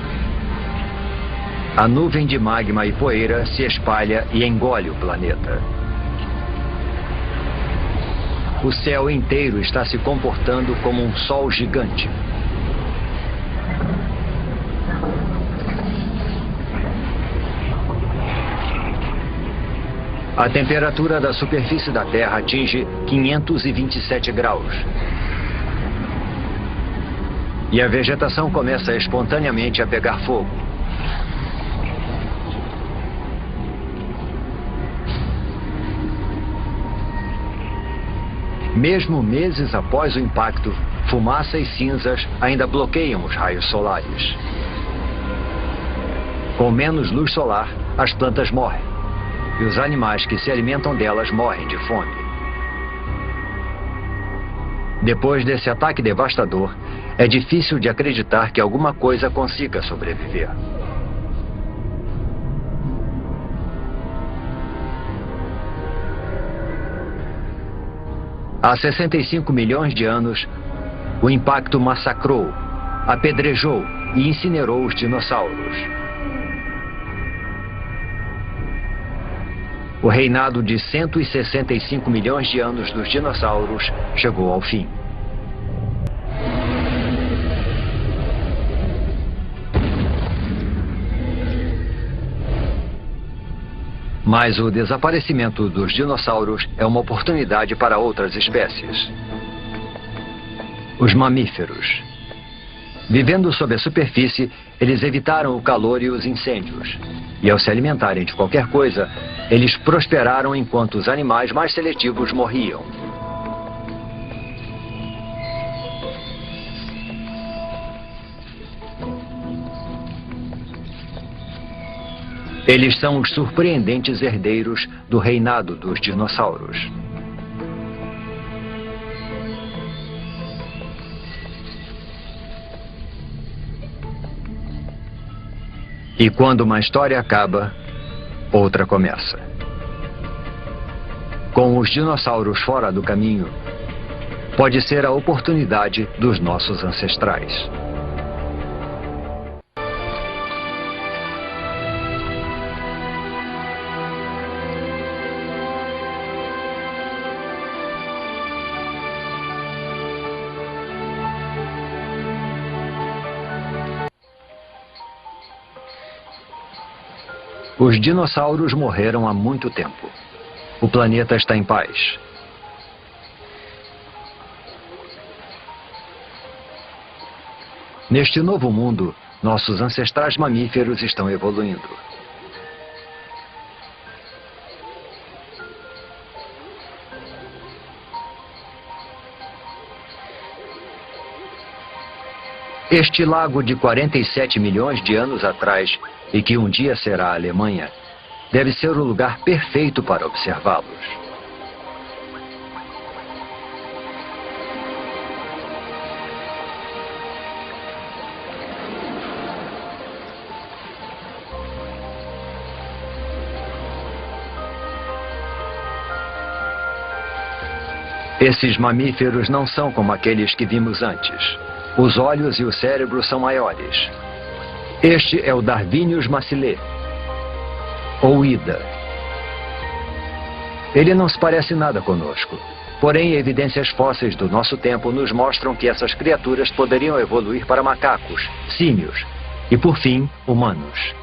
A nuvem de magma e poeira se espalha e engole o planeta. O céu inteiro está se comportando como um sol gigante. A temperatura da superfície da Terra atinge 527 graus. E a vegetação começa espontaneamente a pegar fogo. Mesmo meses após o impacto, fumaça e cinzas ainda bloqueiam os raios solares. Com menos luz solar, as plantas morrem. E os animais que se alimentam delas morrem de fome. Depois desse ataque devastador, é difícil de acreditar que alguma coisa consiga sobreviver. Há 65 milhões de anos, o impacto massacrou, apedrejou e incinerou os dinossauros. O reinado de 165 milhões de anos dos dinossauros chegou ao fim. Mas o desaparecimento dos dinossauros é uma oportunidade para outras espécies. Os mamíferos. Vivendo sob a superfície, eles evitaram o calor e os incêndios. E ao se alimentarem de qualquer coisa, eles prosperaram enquanto os animais mais seletivos morriam. Eles são os surpreendentes herdeiros do reinado dos dinossauros. E quando uma história acaba, outra começa. Com os dinossauros fora do caminho, pode ser a oportunidade dos nossos ancestrais. Os dinossauros morreram há muito tempo. O planeta está em paz. Neste novo mundo, nossos ancestrais mamíferos estão evoluindo. Este lago de 47 milhões de anos atrás, e que um dia será a Alemanha, deve ser o lugar perfeito para observá-los. Esses mamíferos não são como aqueles que vimos antes. Os olhos e o cérebro são maiores. Este é o Darwinius massilae, ou Ida. Ele não se parece nada conosco. Porém, evidências fósseis do nosso tempo nos mostram que essas criaturas poderiam evoluir para macacos, símios e, por fim, humanos.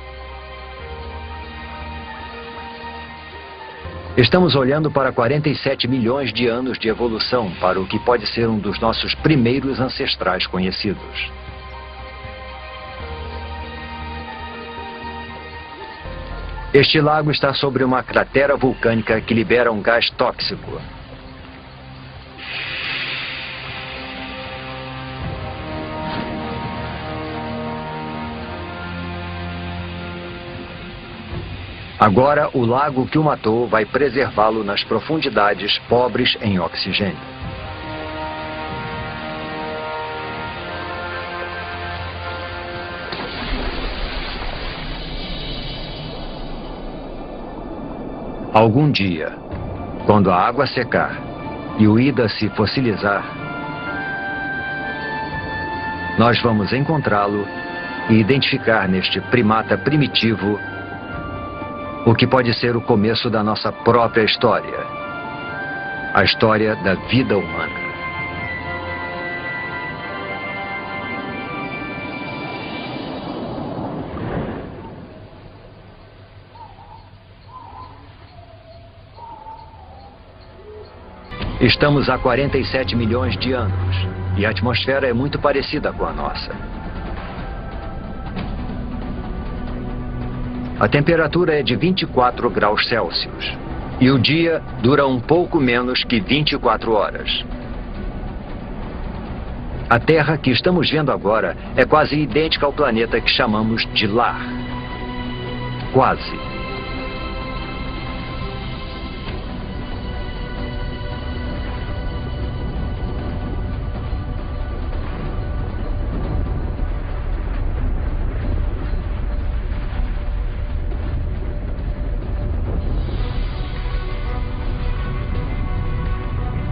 Estamos olhando para 47 milhões de anos de evolução para o que pode ser um dos nossos primeiros ancestrais conhecidos. Este lago está sobre uma cratera vulcânica que libera um gás tóxico. Agora, o lago que o matou vai preservá-lo nas profundidades pobres em oxigênio. Algum dia, quando a água secar e o Ida se fossilizar, Nós vamos encontrá-lo e identificar neste primata primitivo o que pode ser o começo da nossa própria história. A história da vida humana. Estamos há 47 milhões de anos e a atmosfera é muito parecida com a nossa. A temperatura é de 24 graus Celsius e o dia dura um pouco menos que 24 horas. A Terra que estamos vendo agora é quase idêntica ao planeta que chamamos de lar. Quase.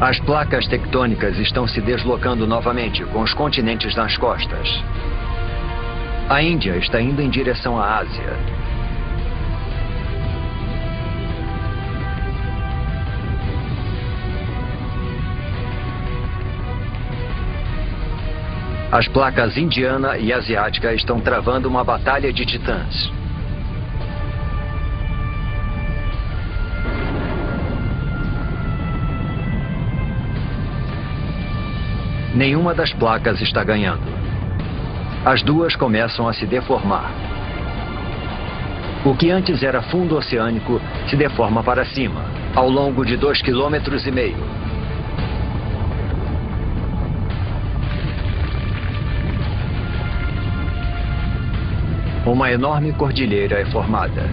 As placas tectônicas estão se deslocando novamente, com os continentes nas costas. A Índia está indo em direção à Ásia. As placas indiana e asiática estão travando uma batalha de titãs. Nenhuma das placas está ganhando. As duas começam a se deformar. O que antes era fundo oceânico se deforma para cima, ao longo de 2,5 km. Uma enorme cordilheira é formada.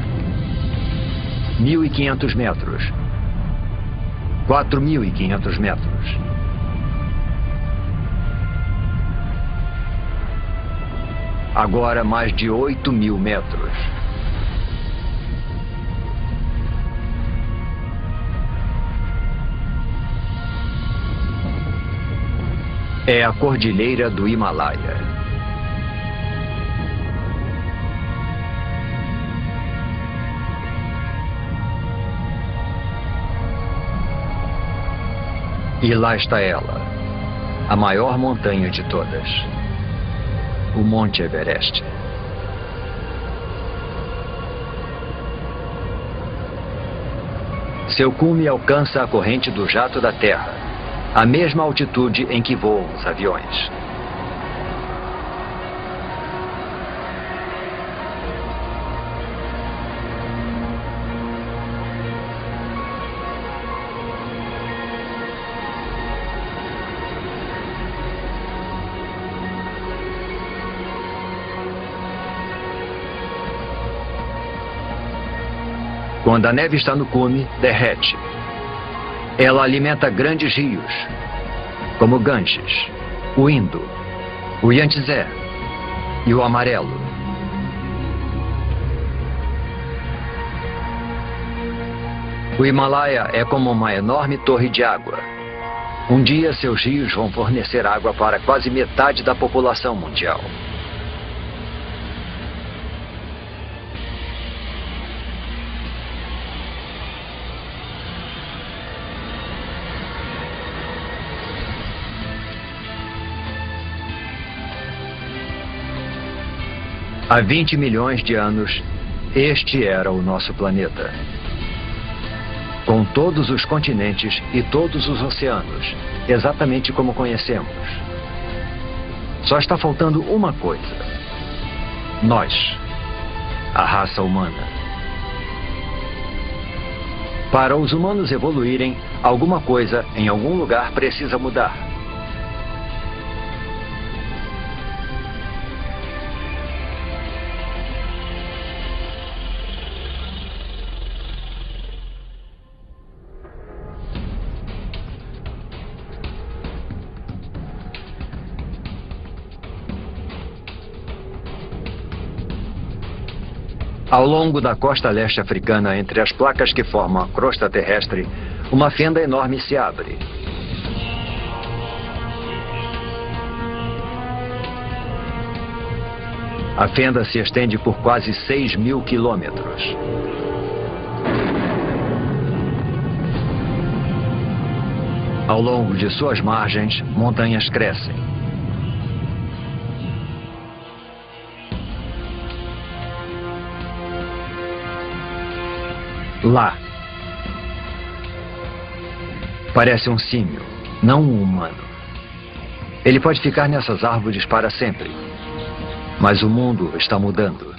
1.500 metros. 4.500 metros. Agora mais de 8.000 metros. É a Cordilheira do Himalaia. E lá está ela, a maior montanha de todas. O Monte Everest. Seu cume alcança a corrente do jato da Terra, a mesma altitude em que voam os aviões. Quando a neve está no cume, derrete. Ela alimenta grandes rios, como o Ganges, o Indo, o Yangtze e o Amarelo. O Himalaia é como uma enorme torre de água. Um dia seus rios vão fornecer água para quase metade da população mundial. Há 20 milhões de anos, este era o nosso planeta. Com todos os continentes e todos os oceanos, exatamente como conhecemos. Só está faltando uma coisa. Nós, a raça humana. Para os humanos evoluírem, alguma coisa em algum lugar precisa mudar. Ao longo da costa leste africana, entre as placas que formam a crosta terrestre, uma fenda enorme se abre. A fenda se estende por quase 6.000 quilômetros. Ao longo de suas margens, montanhas crescem. Lá. Parece um símio, não um humano. Ele pode ficar nessas árvores para sempre. Mas o mundo está mudando.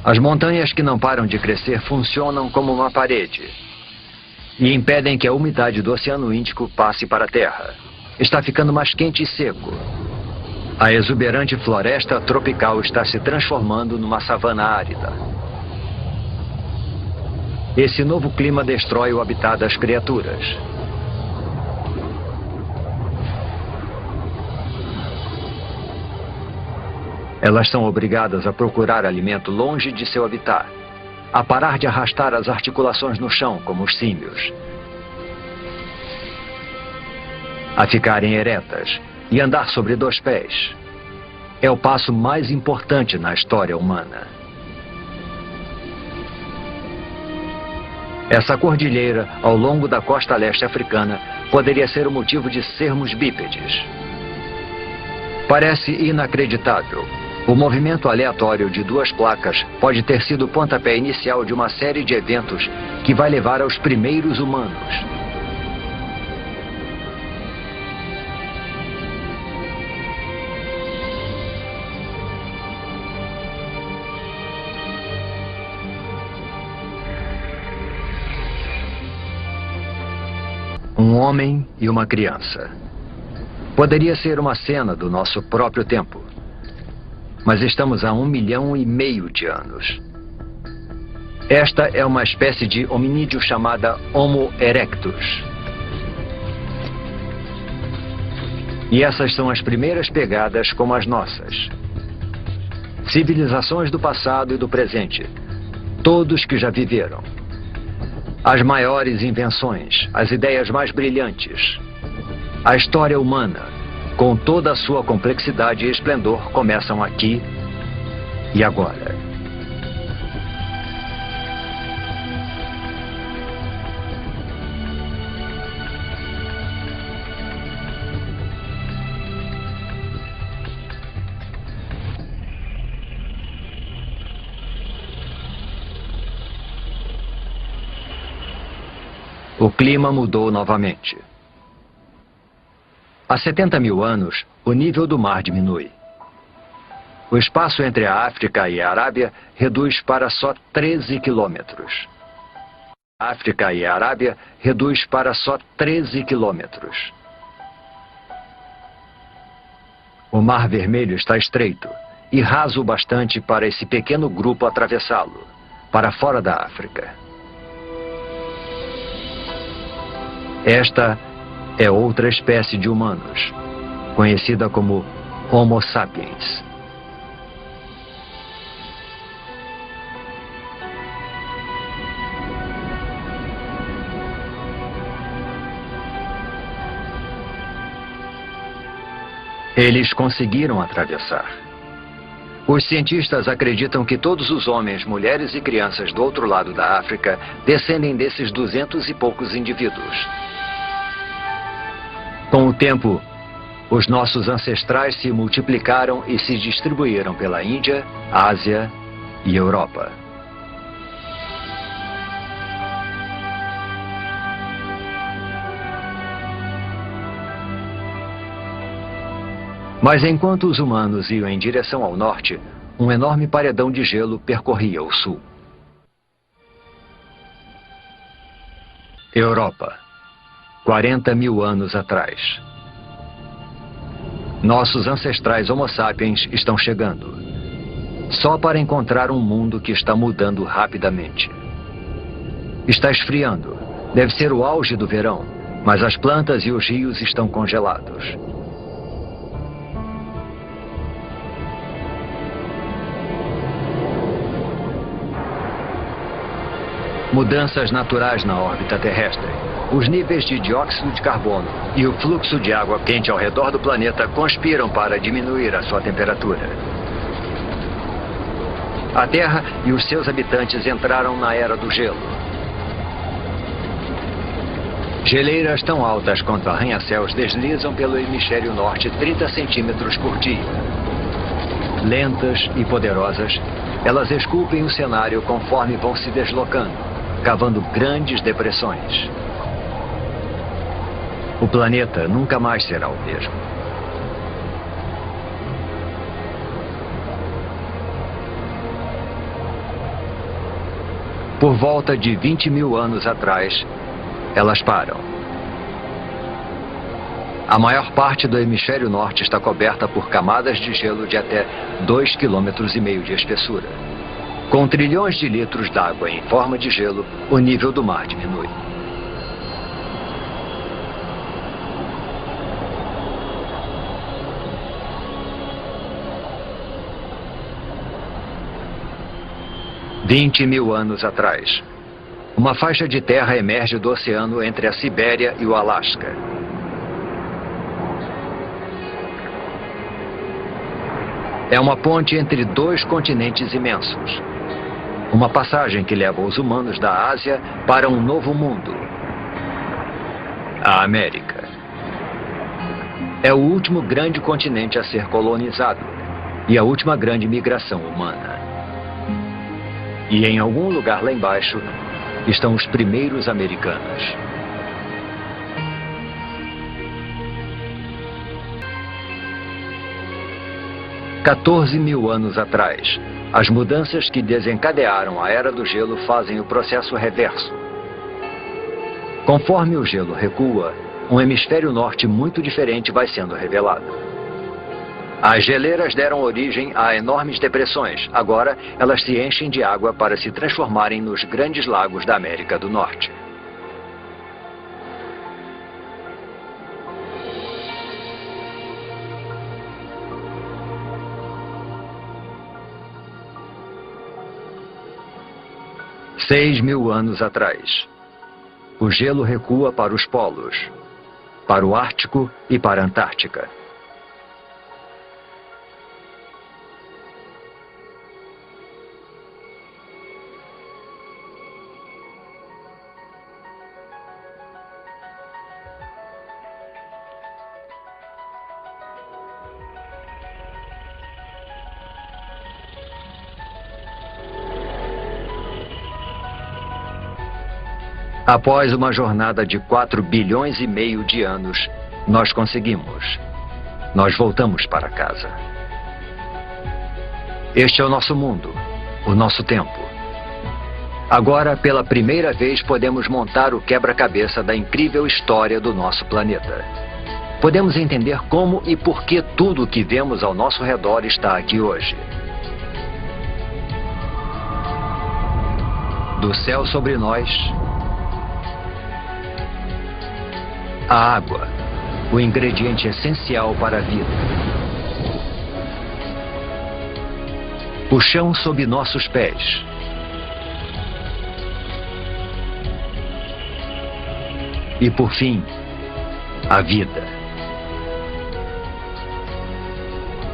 As montanhas que não param de crescer funcionam como uma parede e impedem que a umidade do Oceano Índico passe para a Terra. Está ficando mais quente e seco. A exuberante floresta tropical está se transformando numa savana árida. Esse novo clima destrói o habitat das criaturas. Elas são obrigadas a procurar alimento longe de seu habitat, a parar de arrastar as articulações no chão, como os símios, a ficarem eretas e andar sobre 2 pés. É o passo mais importante na história humana. Essa cordilheira, ao longo da costa leste africana, poderia ser o motivo de sermos bípedes. Parece inacreditável. O movimento aleatório de 2 placas pode ter sido o pontapé inicial de uma série de eventos que vai levar aos primeiros humanos. Um homem e uma criança. Poderia ser uma cena do nosso próprio tempo. Mas estamos há 1,5 milhão de anos. Esta é uma espécie de hominídeo chamada Homo erectus. E essas são as primeiras pegadas como as nossas. Civilizações do passado e do presente. Todos que já viveram. As maiores invenções, as ideias mais brilhantes. A história humana, com toda a sua complexidade e esplendor, começam aqui e agora. O clima mudou novamente. Há 70.000 anos, o nível do mar diminui. O espaço entre a África e a Arábia reduz para só 13 quilômetros. A África e a Arábia reduz para só 13 quilômetros. O Mar Vermelho está estreito e raso o bastante para esse pequeno grupo atravessá-lo, para fora da África. Esta é outra espécie de humanos, conhecida como Homo sapiens. Eles conseguiram atravessar. Os cientistas acreditam que todos os homens, mulheres e crianças do outro lado da África descendem desses 200 e poucos indivíduos. Com o tempo, os nossos ancestrais se multiplicaram e se distribuíram pela Índia, Ásia e Europa. Mas enquanto os humanos iam em direção ao norte, um enorme paredão de gelo percorria o sul. Europa. 40.000 anos atrás. Nossos ancestrais Homo sapiens estão chegando. Só para encontrar um mundo que está mudando rapidamente. Está esfriando. Deve ser o auge do verão, mas as plantas e os rios estão congelados. Mudanças naturais na órbita terrestre. Os níveis de dióxido de carbono e o fluxo de água quente ao redor do planeta conspiram para diminuir a sua temperatura. A Terra e os seus habitantes entraram na era do gelo. Geleiras tão altas quanto arranha-céus deslizam pelo hemisfério norte 30 centímetros por dia. Lentas e poderosas, elas esculpem o cenário conforme vão se deslocando, cavando grandes depressões. O planeta nunca mais será o mesmo. Por volta de 20 mil anos atrás, elas param. A maior parte do hemisfério norte está coberta por camadas de gelo de até 2,5 km de espessura. Com trilhões de litros d'água em forma de gelo, o nível do mar diminui. "20 mil anos atrás, uma faixa de terra emerge do oceano entre a Sibéria e o Alasca. É uma ponte entre dois continentes imensos. Uma passagem que leva os humanos da Ásia para um novo mundo. A América. É o último grande continente a ser colonizado e a última grande migração humana. E em algum lugar lá embaixo estão os primeiros americanos. "14 mil anos atrás, as mudanças que desencadearam a Era do Gelo fazem o processo reverso. Conforme o gelo recua, um hemisfério norte muito diferente vai sendo revelado. As geleiras deram origem a enormes depressões. Agora, elas se enchem de água para se transformarem nos grandes lagos da América do Norte. "6 mil anos atrás, o gelo recua para os polos, para o Ártico e para a Antártica. Após uma jornada de 4 bilhões e meio de anos, nós conseguimos. Nós voltamos para casa. Este é o nosso mundo, o nosso tempo. Agora, pela primeira vez, podemos montar o quebra-cabeça da incrível história do nosso planeta. Podemos entender como e por que tudo o que vemos ao nosso redor está aqui hoje. Do céu sobre nós, a água, o ingrediente essencial para a vida. O chão sob nossos pés. E por fim, a vida.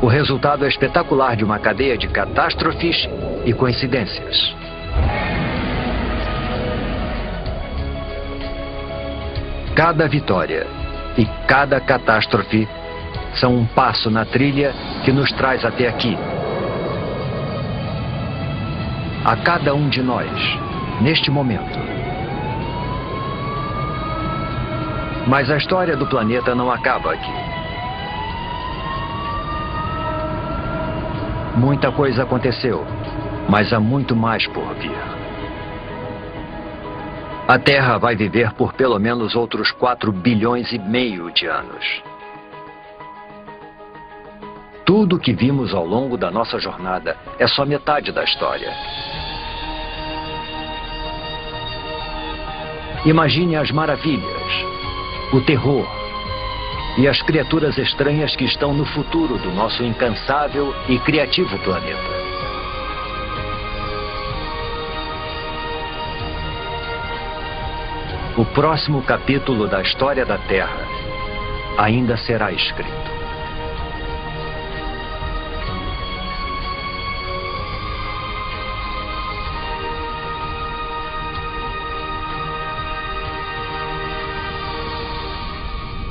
O resultado é espetacular de uma cadeia de catástrofes e coincidências. Cada vitória e cada catástrofe são um passo na trilha que nos traz até aqui. A cada um de nós, neste momento. Mas a história do planeta não acaba aqui. Muita coisa aconteceu, mas há muito mais por vir. A Terra vai viver por pelo menos outros 4 bilhões e meio de anos. Tudo que vimos ao longo da nossa jornada é só metade da história. Imagine as maravilhas, o terror e as criaturas estranhas que estão no futuro do nosso incansável e criativo planeta. O próximo capítulo da história da Terra ainda será escrito.